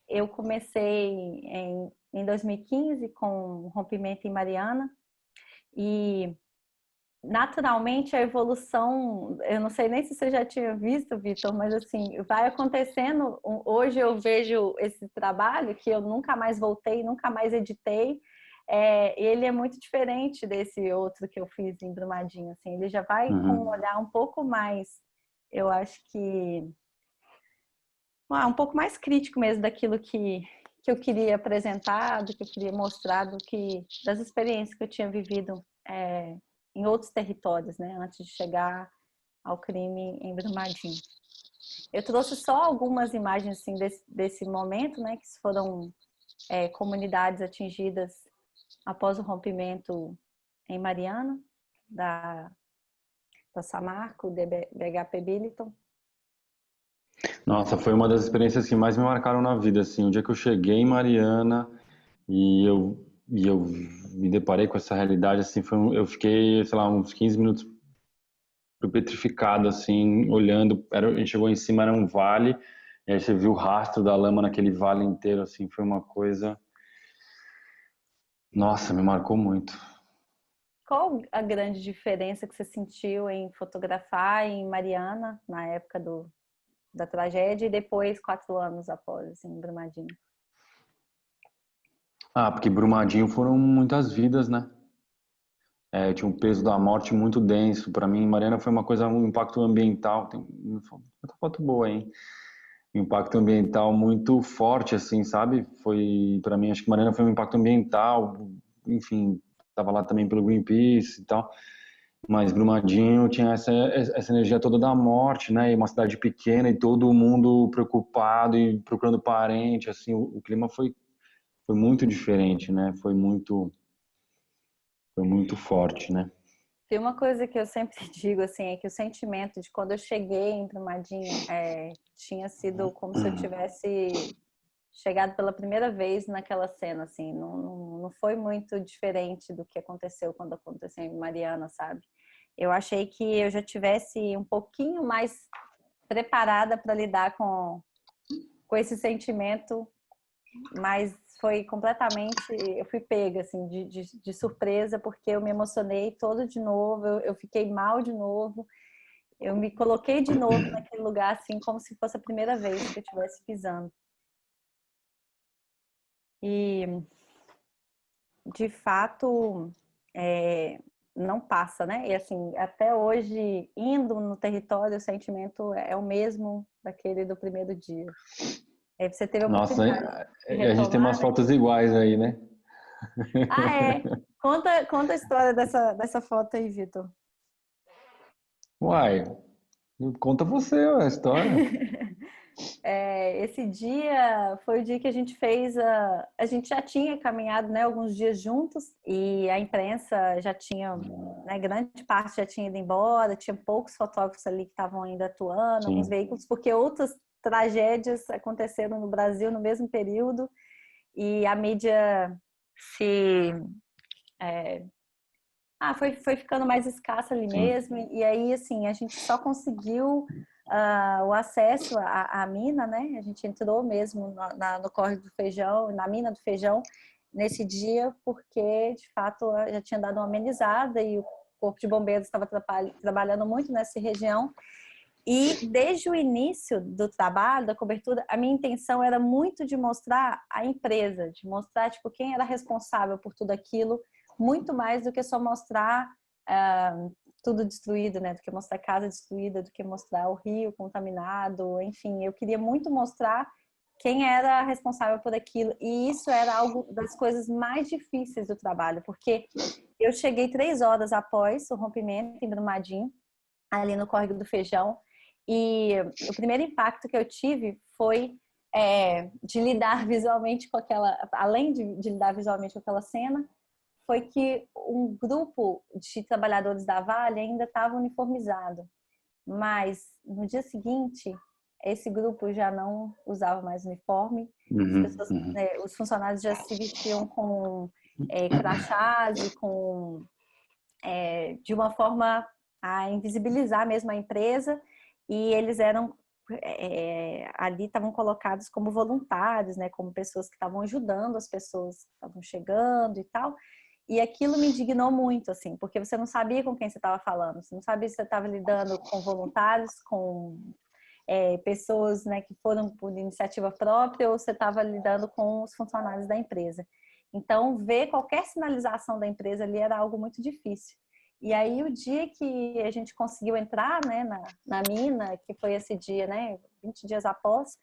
eu comecei em 2015 com o rompimento em Mariana e naturalmente a evolução, eu não sei nem se você já tinha visto, Vitor, mas assim, vai acontecendo. Hoje eu vejo esse trabalho que eu nunca mais voltei, nunca mais editei. Ele é muito diferente desse outro que eu fiz em Brumadinho, assim, ele já vai com um olhar um pouco mais, eu acho que um pouco mais crítico mesmo daquilo que eu queria apresentar, do que eu queria mostrar, das experiências que eu tinha vivido em outros territórios, né, antes de chegar ao crime em Brumadinho. Eu trouxe só algumas imagens assim, desse momento, né, que foram comunidades atingidas após o rompimento em Mariana, da Samarco, do BHP Billiton. Nossa, foi uma das experiências que mais me marcaram na vida, assim, o dia que eu cheguei em Mariana e eu me deparei com essa realidade, assim, eu fiquei, sei lá, uns 15 minutos petrificado, assim, olhando, a gente chegou em cima, era um vale, e aí você viu o rastro da lama naquele vale inteiro, assim, foi uma coisa, nossa, me marcou muito. Qual a grande diferença que você sentiu em fotografar em Mariana, na época da tragédia, e depois, 4 anos após, assim, em Brumadinho? Ah, porque Brumadinho foram muitas vidas, né? Tinha um peso da morte muito denso. Para mim, Mariana foi uma coisa, um impacto ambiental. Tem outra foto boa, hein? Um impacto ambiental muito forte, assim, sabe? Foi, para mim, acho que Mariana foi um impacto ambiental. Enfim, estava lá também pelo Greenpeace e tal. Mas Brumadinho tinha essa energia toda da morte, né? E uma cidade pequena e todo mundo preocupado e procurando parente, assim. O clima foi muito diferente, né? Foi muito forte, né? Tem uma coisa que eu sempre digo, assim, é que o sentimento de quando eu cheguei em Brumadinho tinha sido como se eu tivesse chegado pela primeira vez naquela cena, assim, não foi muito diferente do que aconteceu quando aconteceu em Mariana, sabe? Eu achei que eu já tivesse um pouquinho mais preparada para lidar com esse sentimento, mas foi completamente, eu fui pega, assim, de surpresa, porque eu me emocionei todo de novo, eu fiquei mal de novo, eu me coloquei de novo naquele lugar, assim, como se fosse a primeira vez que eu estivesse pisando. E, de fato, não passa, né? E, assim, até hoje, indo no território, o sentimento é o mesmo daquele do primeiro dia. Aí você teve a Nossa, oportunidade de a gente tem umas retomar, né? fotos iguais aí, né? Ah, é? Conta a história dessa foto aí, Vitor. Uai, conta você a história. Esse dia foi o dia que a gente fez a gente já tinha caminhado, né, alguns dias juntos e a imprensa já tinha, né, grande parte já tinha ido embora, tinha poucos fotógrafos ali que estavam ainda atuando, alguns Sim. veículos, porque outras tragédias aconteceram no Brasil no mesmo período e a mídia se foi ficando mais escassa ali Sim. mesmo. E aí, assim, a gente só conseguiu o acesso à mina, né? A gente entrou mesmo no Córrego do Feijão, na mina do Feijão, nesse dia, porque, de fato, já tinha dado uma amenizada e o Corpo de Bombeiros estava trabalhando muito nessa região. E desde o início do trabalho, da cobertura, a minha intenção era muito de mostrar a empresa, de mostrar tipo quem era responsável por tudo aquilo, muito mais do que só mostrar tudo destruído, né? Do que mostrar a casa destruída, do que mostrar o rio contaminado, enfim, eu queria muito mostrar quem era responsável por aquilo. E isso era algo das coisas mais difíceis do trabalho, porque eu cheguei 3 horas após o rompimento em Brumadinho, ali no Córrego do Feijão. E o primeiro impacto que eu tive foi de lidar visualmente com aquela, além de lidar visualmente com aquela cena, foi que um grupo de trabalhadores da Vale ainda estava uniformizado, mas no dia seguinte esse grupo já não usava mais uniforme, as Uhum, pessoas, uhum. os funcionários já se vestiam com crachás e com de uma forma a invisibilizar mesmo a empresa, e eles eram ali estavam colocados como voluntários, né, como pessoas que estavam ajudando as pessoas que estavam chegando e tal. E aquilo me indignou muito, assim, porque você não sabia com quem você estava falando, você não sabia se você estava lidando com voluntários, com pessoas, né, que foram por iniciativa própria, ou você estava lidando com os funcionários da empresa. Então, ver qualquer sinalização da empresa ali era algo muito difícil. E aí, o dia que a gente conseguiu entrar, né, na mina, que foi esse dia, né, 20 dias após,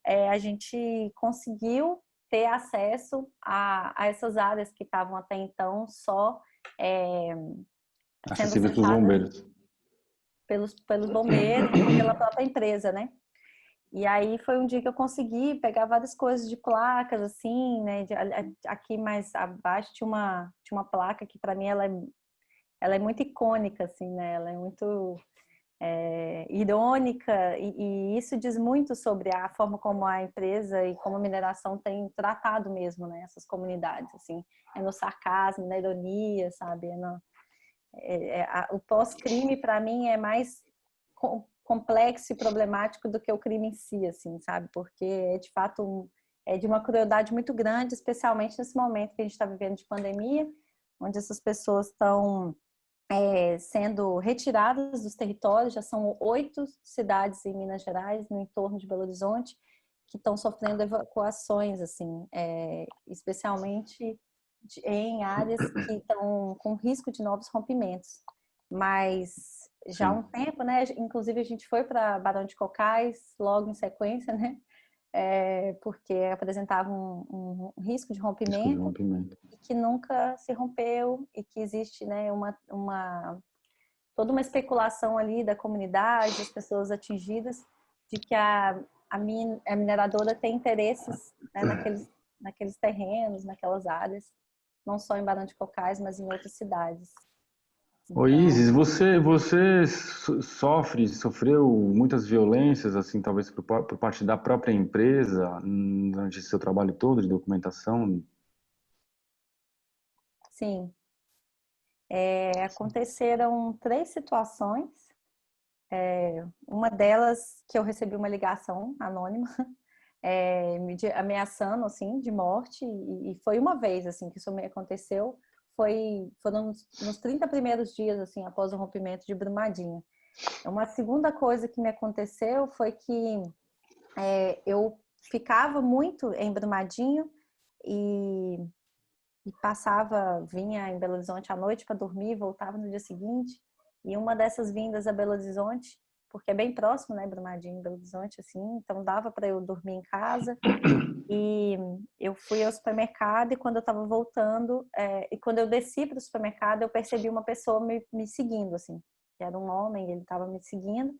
a gente conseguiu ter acesso a essas áreas que estavam até então só sendo Acessíveis para os acessadas bombeiros. pelos bombeiros ou pela própria empresa, né? E aí foi um dia que eu consegui pegar várias coisas de placas, assim, né? Aqui mais abaixo tinha uma placa que para mim ela é muito icônica, assim, né? Ela é muito irônica e isso diz muito sobre a forma como a empresa e como a mineração tem tratado mesmo, né? Essas comunidades, assim. É no sarcasmo, na ironia, sabe? O pós-crime, para mim, é mais complexo e problemático do que o crime em si, assim, sabe? Porque é de fato é de uma crueldade muito grande, especialmente nesse momento que a gente está vivendo de pandemia, onde essas pessoas estão sendo retiradas dos territórios. Já são 8 cidades em Minas Gerais, no entorno de Belo Horizonte, que estão sofrendo evacuações, assim, especialmente em áreas que estão com risco de novos rompimentos. Mas já há um tempo, né? Inclusive a gente foi para Barão de Cocais logo em sequência, né? Porque apresentava um risco de rompimento e que nunca se rompeu e que existe, né, toda uma especulação ali da comunidade, das pessoas atingidas, de que a mineradora tem interesses, né, naqueles terrenos, naquelas áreas, não só em Barão de Cocais, mas em outras cidades. Ô Isis, você sofreu muitas violências, assim, talvez por parte da própria empresa, durante seu trabalho todo de documentação? Sim. Aconteceram 3 situações. Uma delas que eu recebi uma ligação anônima, me ameaçando, assim, de morte, e foi uma vez, assim, que isso me aconteceu. Foram nos 30 primeiros dias, assim, após o rompimento de Brumadinho. Uma segunda coisa que me aconteceu foi que eu ficava muito em Brumadinho e vinha em Belo Horizonte à noite para dormir, voltava no dia seguinte. E uma dessas vindas a Belo Horizonte, porque é bem próximo, né, Brumadinho, Belo Horizonte, assim, então dava para eu dormir em casa. E eu fui ao supermercado e quando eu estava voltando, e quando eu desci para o supermercado, eu percebi uma pessoa me seguindo, assim, que era um homem, ele estava me seguindo.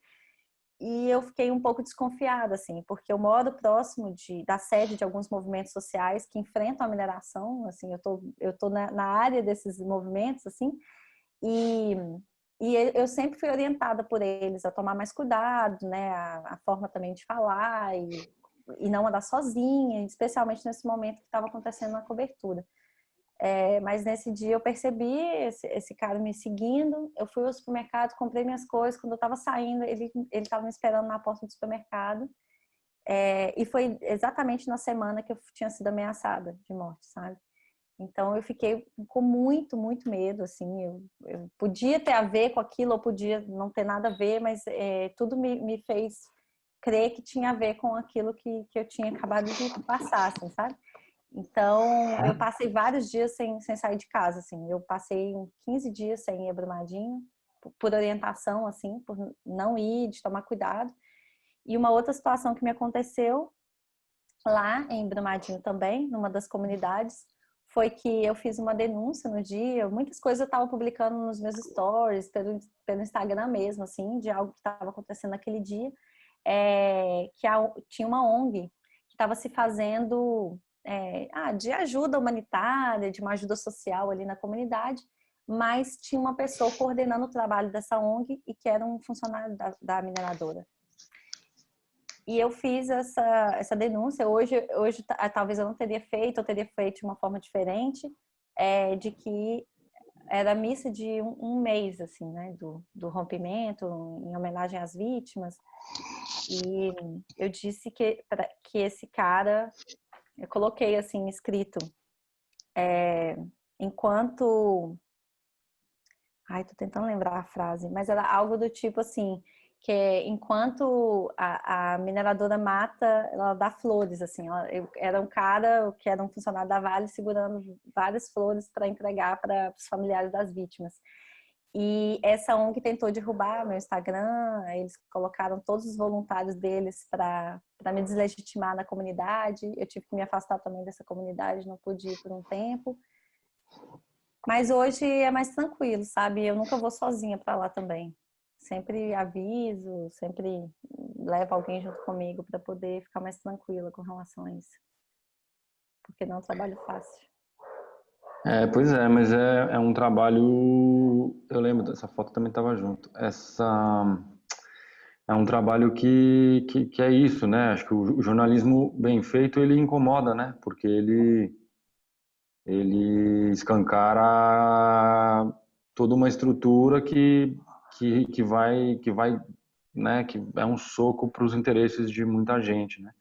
E eu fiquei um pouco desconfiada, assim, porque eu moro próximo da sede de alguns movimentos sociais que enfrentam a mineração, assim, eu tô na área desses movimentos, assim, e, e eu sempre fui orientada por eles a tomar mais cuidado, né, a forma também de falar e não andar sozinha, especialmente nesse momento que estava acontecendo na cobertura. Mas nesse dia eu percebi esse cara me seguindo, eu fui ao supermercado, comprei minhas coisas, quando eu estava saindo, ele estava me esperando na porta do supermercado, e foi exatamente na semana que eu tinha sido ameaçada de morte, sabe? Então eu fiquei com muito, muito medo, assim, eu podia ter a ver com aquilo, ou podia não ter nada a ver, mas tudo me fez crer que tinha a ver com aquilo que eu tinha acabado de passar, assim, sabe? Então, eu passei vários dias sem sair de casa, assim. Eu passei 15 dias sem ir a Brumadinho, por orientação, assim, por não ir, de tomar cuidado. E uma outra situação que me aconteceu lá em Brumadinho também, numa das comunidades, foi que eu fiz uma denúncia no dia. Muitas coisas eu estava publicando nos meus stories, pelo Instagram mesmo, assim, de algo que estava acontecendo naquele dia. Tinha uma ONG que estava se fazendo de ajuda humanitária, de uma ajuda social ali na comunidade, mas tinha uma pessoa coordenando o trabalho dessa ONG e que era um funcionário da mineradora. E eu fiz essa denúncia. Hoje talvez eu não teria feito, eu teria feito de uma forma diferente, de que era a missa de um mês, assim, né, do rompimento, em homenagem às vítimas. E eu disse que esse cara, eu coloquei assim, escrito, enquanto... Ai, tô tentando lembrar a frase, mas era algo do tipo assim, que enquanto a mineradora mata, ela dá flores, assim. Era um cara que era um funcionário da Vale segurando várias flores para entregar para os familiares das vítimas. E essa ONG tentou derrubar meu Instagram, eles colocaram todos os voluntários deles para me deslegitimar na comunidade. Eu tive que me afastar também dessa comunidade, não pude ir por um tempo. Mas hoje é mais tranquilo, sabe? Eu nunca vou sozinha para lá também. Sempre aviso, sempre levo alguém junto comigo para poder ficar mais tranquila com relação a isso. Porque não é um trabalho fácil. Pois é, mas é um trabalho. Eu lembro dessa foto, também estava junto. É um trabalho que é isso, né? Acho que o jornalismo bem feito ele incomoda, né? Porque ele escancara toda uma estrutura que vai, né? Que é um soco para os interesses de muita gente, né?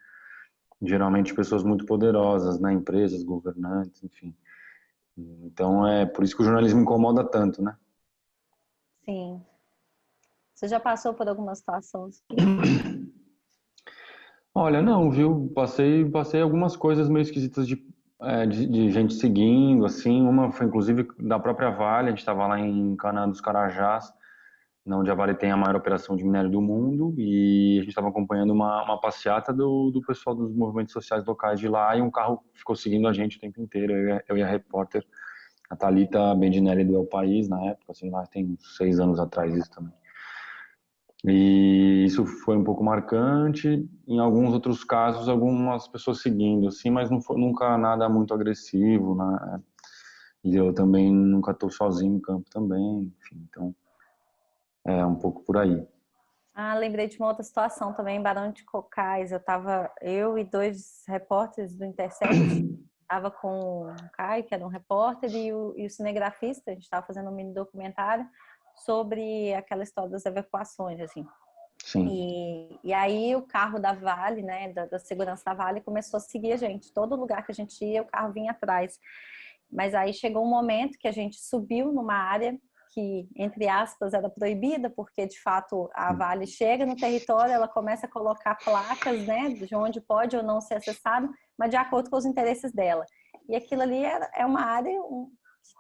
Geralmente pessoas muito poderosas, né? Empresas, governantes, enfim. Então é por isso que o jornalismo incomoda tanto, né? Sim. Você já passou por alguma situação assim? Olha, não, viu? Passei algumas coisas meio esquisitas de gente seguindo, assim. Uma foi inclusive da própria Vale, a gente estava lá em Canaã dos Carajás, onde a Vale tem a maior operação de minério do mundo, e a gente estava acompanhando uma passeata do pessoal dos movimentos sociais locais de lá, e um carro ficou seguindo a gente o tempo inteiro, eu e a repórter, a Thalita Bendinelli do El País, na época, assim, lá tem uns 6 anos atrás isso também. E isso foi um pouco marcante. Em alguns outros casos, algumas pessoas seguindo, assim, mas não foi nunca nada muito agressivo, né? E eu também nunca estou sozinho no campo também, enfim, então é um pouco por aí. Ah, lembrei de uma outra situação também, em Barão de Cocais. Eu e dois repórteres do Intercept, estava com o Caio, que era um repórter, e o cinegrafista, a gente estava fazendo um mini documentário sobre aquela história das evacuações, assim. Sim. E aí o carro da Vale, né, da segurança da Vale, começou a seguir a gente. Todo lugar que a gente ia, o carro vinha atrás. Mas aí chegou um momento que a gente subiu numa área que, entre aspas, era proibida, porque de fato a Vale chega no território, ela começa a colocar placas, né, de onde pode ou não ser acessado, mas de acordo com os interesses dela. E aquilo ali é uma área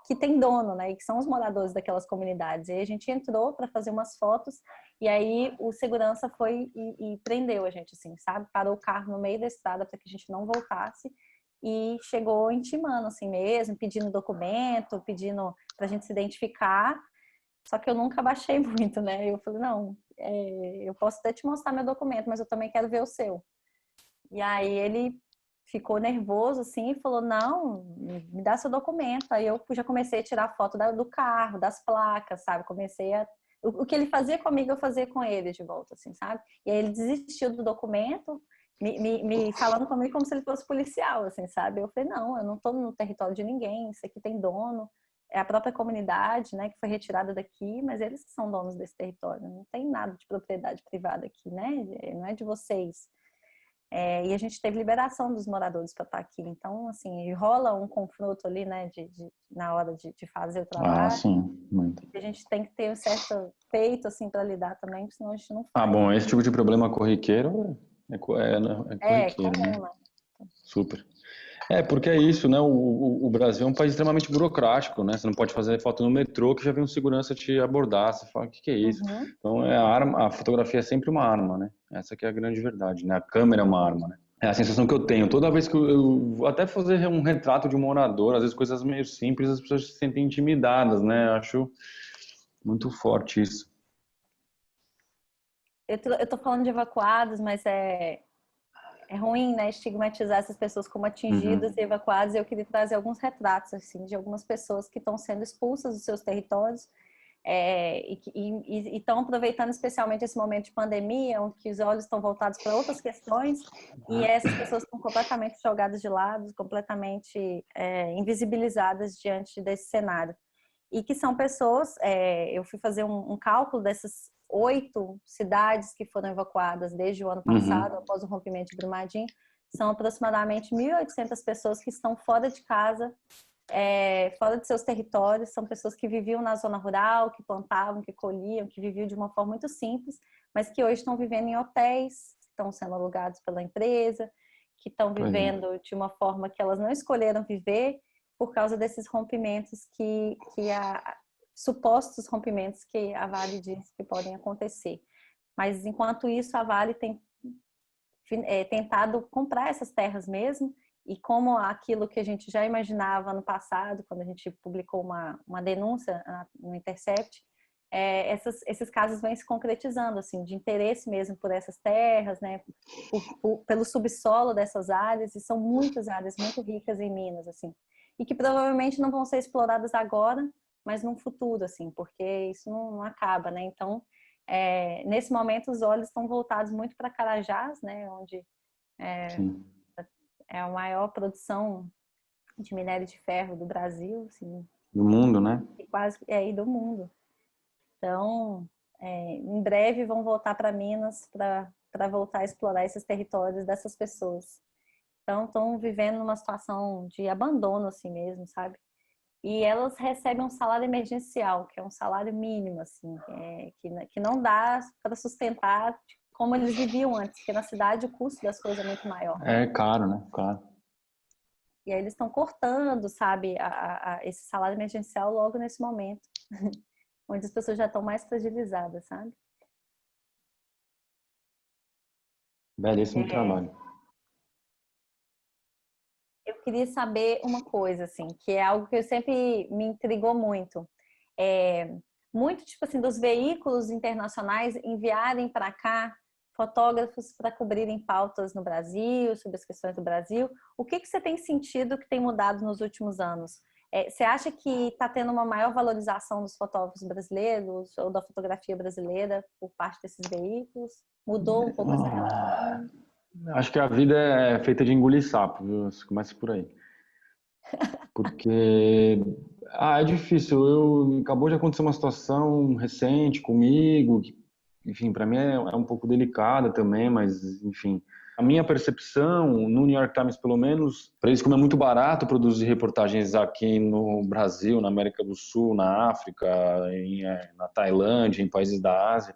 que tem dono, né, e que são os moradores daquelas comunidades. E aí a gente entrou para fazer umas fotos, e aí o segurança foi e prendeu a gente, assim, sabe? Parou o carro no meio da estrada para que a gente não voltasse e chegou intimando assim mesmo, pedindo documento, pedindo para a gente se identificar. Só que eu nunca baixei muito, né? Eu falei, não, eu posso até te mostrar meu documento, mas eu também quero ver o seu. E aí ele ficou nervoso assim e falou, não, me dá seu documento. Aí eu já comecei a tirar foto do carro, das placas, sabe? Comecei a o que ele fazia comigo, eu fazia com ele de volta, assim, sabe? E aí ele desistiu do documento, me falando comigo como se ele fosse policial, assim, sabe? Eu falei, não, eu não estou no território de ninguém, isso aqui tem dono, é a própria comunidade, né, que foi retirada daqui, mas eles são donos desse território, não tem nada de propriedade privada aqui, né? Não é de vocês. E a gente teve liberação dos moradores para estar aqui. Então, assim, rola um confronto ali, né, na hora de fazer o Ah, trabalho. sim, muito. A gente tem que ter um certo peito, assim, para lidar também, senão a gente não Ah, faz. bom, esse tipo de problema corriqueiro é corriqueiro, né? Comum, né? Super. Porque é isso, né? O Brasil é um país extremamente burocrático, né? Você não pode fazer foto no metrô que já vem um segurança te abordar. Você fala, o que que é isso? Uhum. Então, a fotografia é sempre uma arma, né? Essa que é a grande verdade, né? A câmera é uma arma, né? É a sensação que eu tenho. Toda vez que eu vou até fazer um retrato de um morador, às vezes coisas meio simples, as pessoas se sentem intimidadas, né? Eu acho muito forte isso. Eu tô falando de evacuados, mas é ruim, né, estigmatizar essas pessoas como atingidas Uhum. e evacuadas. Eu queria trazer alguns retratos, assim, de algumas pessoas que estão sendo expulsas dos seus territórios e estão aproveitando especialmente esse momento de pandemia, onde os olhos estão voltados para outras questões, e essas pessoas estão completamente jogadas de lado, completamente invisibilizadas diante desse cenário. E que são pessoas, eu fui fazer um cálculo dessas 8 cidades que foram evacuadas desde o ano passado, Uhum. após o rompimento de Brumadinho, são aproximadamente 1.800 pessoas que estão fora de casa, fora de seus territórios, são pessoas que viviam na zona rural, que plantavam, que colhiam, que viviam de uma forma muito simples, mas que hoje estão vivendo em hotéis, que estão sendo alugados pela empresa, que estão Pois é. vivendo de uma forma que elas não escolheram viver por causa desses rompimentos supostos rompimentos que a Vale diz que podem acontecer. Mas enquanto isso, a Vale tem tentado comprar essas terras mesmo, e como aquilo que a gente já imaginava no passado, quando a gente publicou uma denúncia no Intercept, esses casos vêm se concretizando, assim, de interesse mesmo por essas terras, né, pelo subsolo dessas áreas, e são muitas áreas muito ricas em minas, assim, e que provavelmente não vão ser exploradas agora, mas num futuro, assim, porque isso não acaba, né, então nesse momento os olhos estão voltados muito para Carajás, né, onde Sim. é a maior produção de minério de ferro do Brasil, assim, Do mundo, né? e quase aí do mundo. Então, em breve vão voltar para Minas para voltar a explorar esses territórios dessas pessoas. Então, estão vivendo numa situação de abandono assim mesmo, sabe? E elas recebem um salário emergencial, que é um salário mínimo, assim, que não dá para sustentar como eles viviam antes, porque na cidade o custo das coisas é muito maior. É caro, né? Claro. E aí eles estão cortando, sabe, esse salário emergencial logo nesse momento, onde as pessoas já estão mais fragilizadas, sabe? Belíssimo trabalho. Eu queria saber uma coisa, assim, que é algo que sempre me intrigou muito. Muito, tipo assim, dos veículos internacionais enviarem para cá fotógrafos para cobrirem pautas no Brasil, sobre as questões do Brasil. O que você tem sentido que tem mudado nos últimos anos? Você acha que está tendo uma maior valorização dos fotógrafos brasileiros ou da fotografia brasileira por parte desses veículos? Mudou um pouco essa relação? Acho que a vida é feita de engolir sapo, viu? Começa por aí. Porque é difícil. Acabou de acontecer uma situação recente comigo, que, enfim, para mim é um pouco delicada também, mas enfim, a minha percepção no New York Times, pelo menos, para eles, como é muito barato produzir reportagens aqui no Brasil, na América do Sul, na África, na Tailândia, em países da Ásia,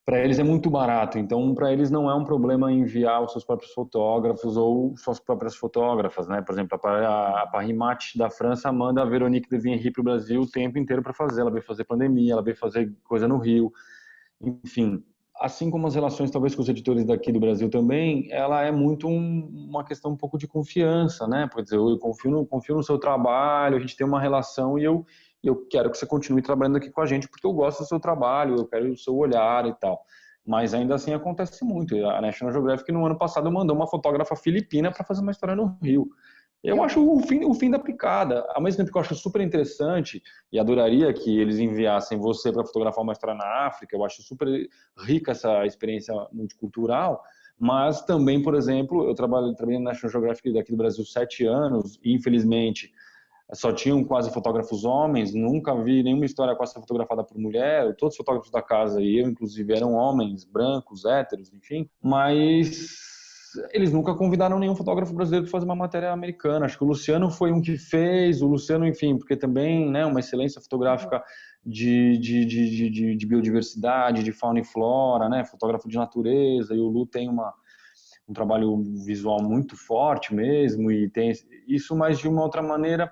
para eles é muito barato, então para eles não é um problema enviar os seus próprios fotógrafos ou suas próprias fotógrafas, né? Por exemplo, a Paris Match da França manda a Veronique de Vienry para o Brasil o tempo inteiro para fazer. Ela veio fazer pandemia, ela veio fazer coisa no Rio, enfim. Assim como as relações talvez com os editores daqui do Brasil também, ela é muito uma questão um pouco de confiança, né? Por dizer, eu confio no seu trabalho, a gente tem uma relação e eu quero que você continue trabalhando aqui com a gente porque eu gosto do seu trabalho, eu quero o seu olhar e tal. Mas ainda assim acontece muito. A National Geographic no ano passado mandou uma fotógrafa filipina para fazer uma história no Rio. Eu acho o fim da picada. Ao mesmo tempo que eu acho super interessante e adoraria que eles enviassem você para fotografar uma história na África, eu acho super rica essa experiência multicultural, mas também, por exemplo, eu trabalhei na National Geographic daqui do Brasil 7 anos e, infelizmente, só tinham quase fotógrafos homens, nunca vi nenhuma história quase fotografada por mulher, todos os fotógrafos da casa e eu, inclusive, eram homens, brancos, héteros, enfim, mas eles nunca convidaram nenhum fotógrafo brasileiro para fazer uma matéria americana. Acho que o Luciano foi um que fez, o Luciano, enfim, porque também, né, uma excelência fotográfica de biodiversidade, de fauna e flora, né, fotógrafo de natureza, e o Lu tem um trabalho visual muito forte mesmo, e tem isso, mas de uma outra maneira.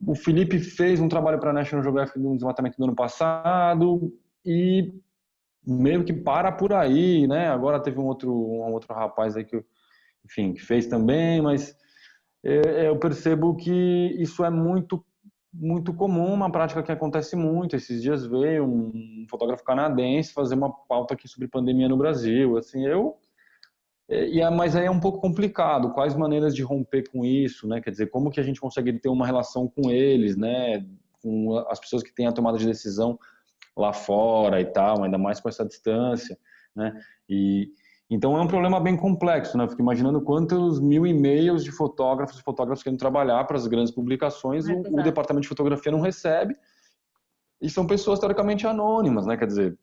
O Felipe fez um trabalho para a National Geographic no desmatamento do ano passado e meio que para por aí, né? Agora teve um outro rapaz aí que, enfim, que fez também, mas eu percebo que isso é muito comum, uma prática que acontece muito. Esses dias veio um fotógrafo canadense fazer uma pauta aqui sobre pandemia no Brasil. Assim, mas aí é um pouco complicado. Quais maneiras de romper com isso, né? Quer dizer, como que a gente consegue ter uma relação com eles, né? Com as pessoas que têm a tomada de decisão lá fora e tal, ainda mais com essa distância, né? Então é um problema bem complexo, né? Fico imaginando quantos mil e-mails de fotógrafos e fotógrafos querendo trabalhar para as grandes publicações, o departamento de fotografia não recebe, e são pessoas teoricamente anônimas, né? Quer dizer,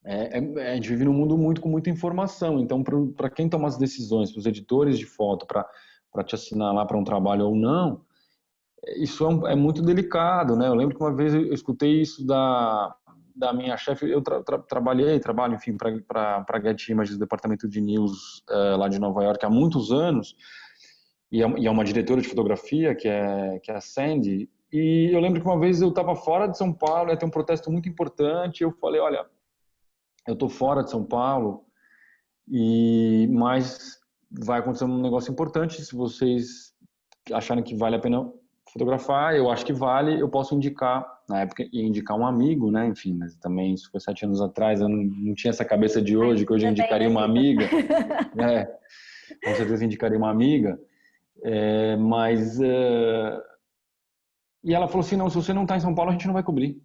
a gente vive num mundo com muita informação, então para quem toma as decisões, para os editores de foto, para te assinar lá para um trabalho ou não, isso é muito delicado, né? Eu lembro que uma vez eu escutei isso da minha chefe. Eu trabalho, enfim, para a Getty Images, do departamento de news lá de Nova York há muitos anos, e é uma diretora de fotografia que é a Sandy. E eu lembro que uma vez eu estava fora de São Paulo, ia ter um protesto muito importante, e eu falei, olha, eu estou fora de São Paulo, mas vai acontecer um negócio importante. Se vocês acharem que vale a pena fotografar, eu acho que vale, eu posso indicar, na época ia indicar um amigo, né, enfim, mas também isso foi 7 anos atrás, eu não tinha essa cabeça de hoje, que hoje eu indicaria uma amiga, né, com certeza indicaria uma amiga, e ela falou assim, não, se você não está em São Paulo, a gente não vai cobrir.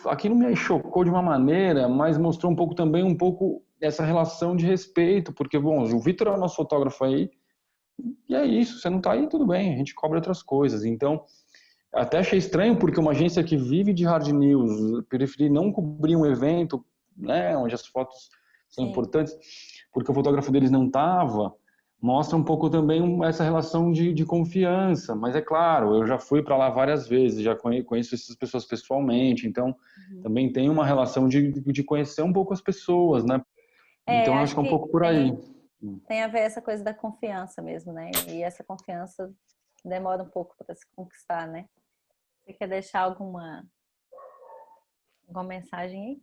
Aquilo me chocou de uma maneira, mas mostrou também um pouco essa relação de respeito, porque, bom, o Vitor é o nosso fotógrafo aí, e é isso, você não está aí, tudo bem, a gente cobra outras coisas. Então, até achei estranho, porque uma agência que vive de hard news, preferi não cobrir um evento, né, onde as fotos são importantes, porque o fotógrafo deles não estava, mostra um pouco também essa relação de confiança. Mas é claro, eu já fui para lá várias vezes, já conheço essas pessoas pessoalmente, então também tem uma relação de conhecer um pouco as pessoas, né? Então eu acho Acho que é um que pouco por aí. tem a ver essa coisa da confiança mesmo, né? E essa confiança demora um pouco para se conquistar, né? Você quer deixar alguma mensagem aí?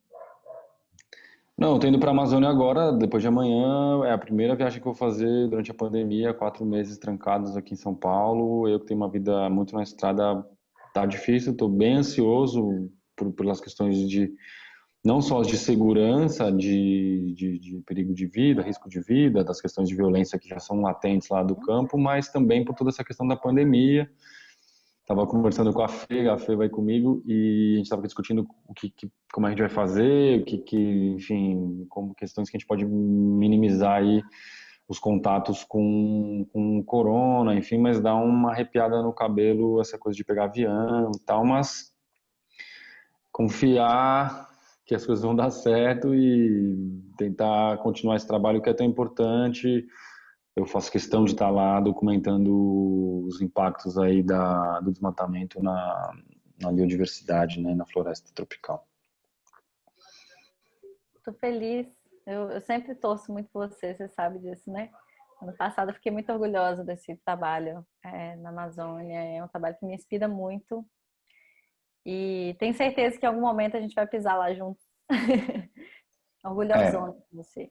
Não, eu tô indo para a Amazônia agora, depois de amanhã, é a primeira viagem que eu vou fazer durante a pandemia, 4 meses trancados aqui em São Paulo. Eu que tenho uma vida muito na estrada, tá difícil, tô bem ansioso pelas questões de, não só de segurança, de perigo de vida, risco de vida, das questões de violência que já são latentes lá do campo, mas também por toda essa questão da pandemia. Estava conversando com a Fê vai comigo e a gente estava discutindo como a gente vai fazer, enfim, como questões que a gente pode minimizar aí os contatos com o corona, enfim, mas dá uma arrepiada no cabelo essa coisa de pegar avião e tal, mas confiar que as coisas vão dar certo e tentar continuar esse trabalho que é tão importante. Eu faço questão de estar lá documentando os impactos aí do desmatamento na biodiversidade, né, na floresta tropical. Tô feliz. Eu sempre torço muito por você sabe disso, né? Ano passado eu fiquei muito orgulhosa desse trabalho na Amazônia. É um trabalho que me inspira muito. E tenho certeza que em algum momento a gente vai pisar lá junto. Orgulhosona de você.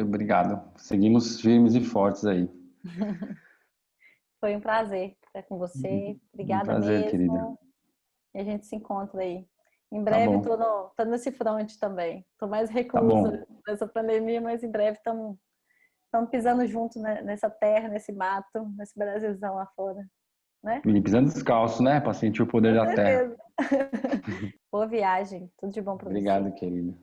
Obrigado. Seguimos firmes e fortes aí. Foi um prazer estar com você. Um Obrigada prazer, querida. mesmo. E a gente se encontra aí. Em Tá breve bom, tô nesse front também. Tô mais tá reclusa bom. nessa pandemia, mas em breve estamos pisando junto nessa terra, nesse mato, nesse Brasilzão lá fora, né? E pisando descalço, né, para sentir o poder Com da terra. certeza. Boa viagem. Tudo de bom para você. Obrigado, querida.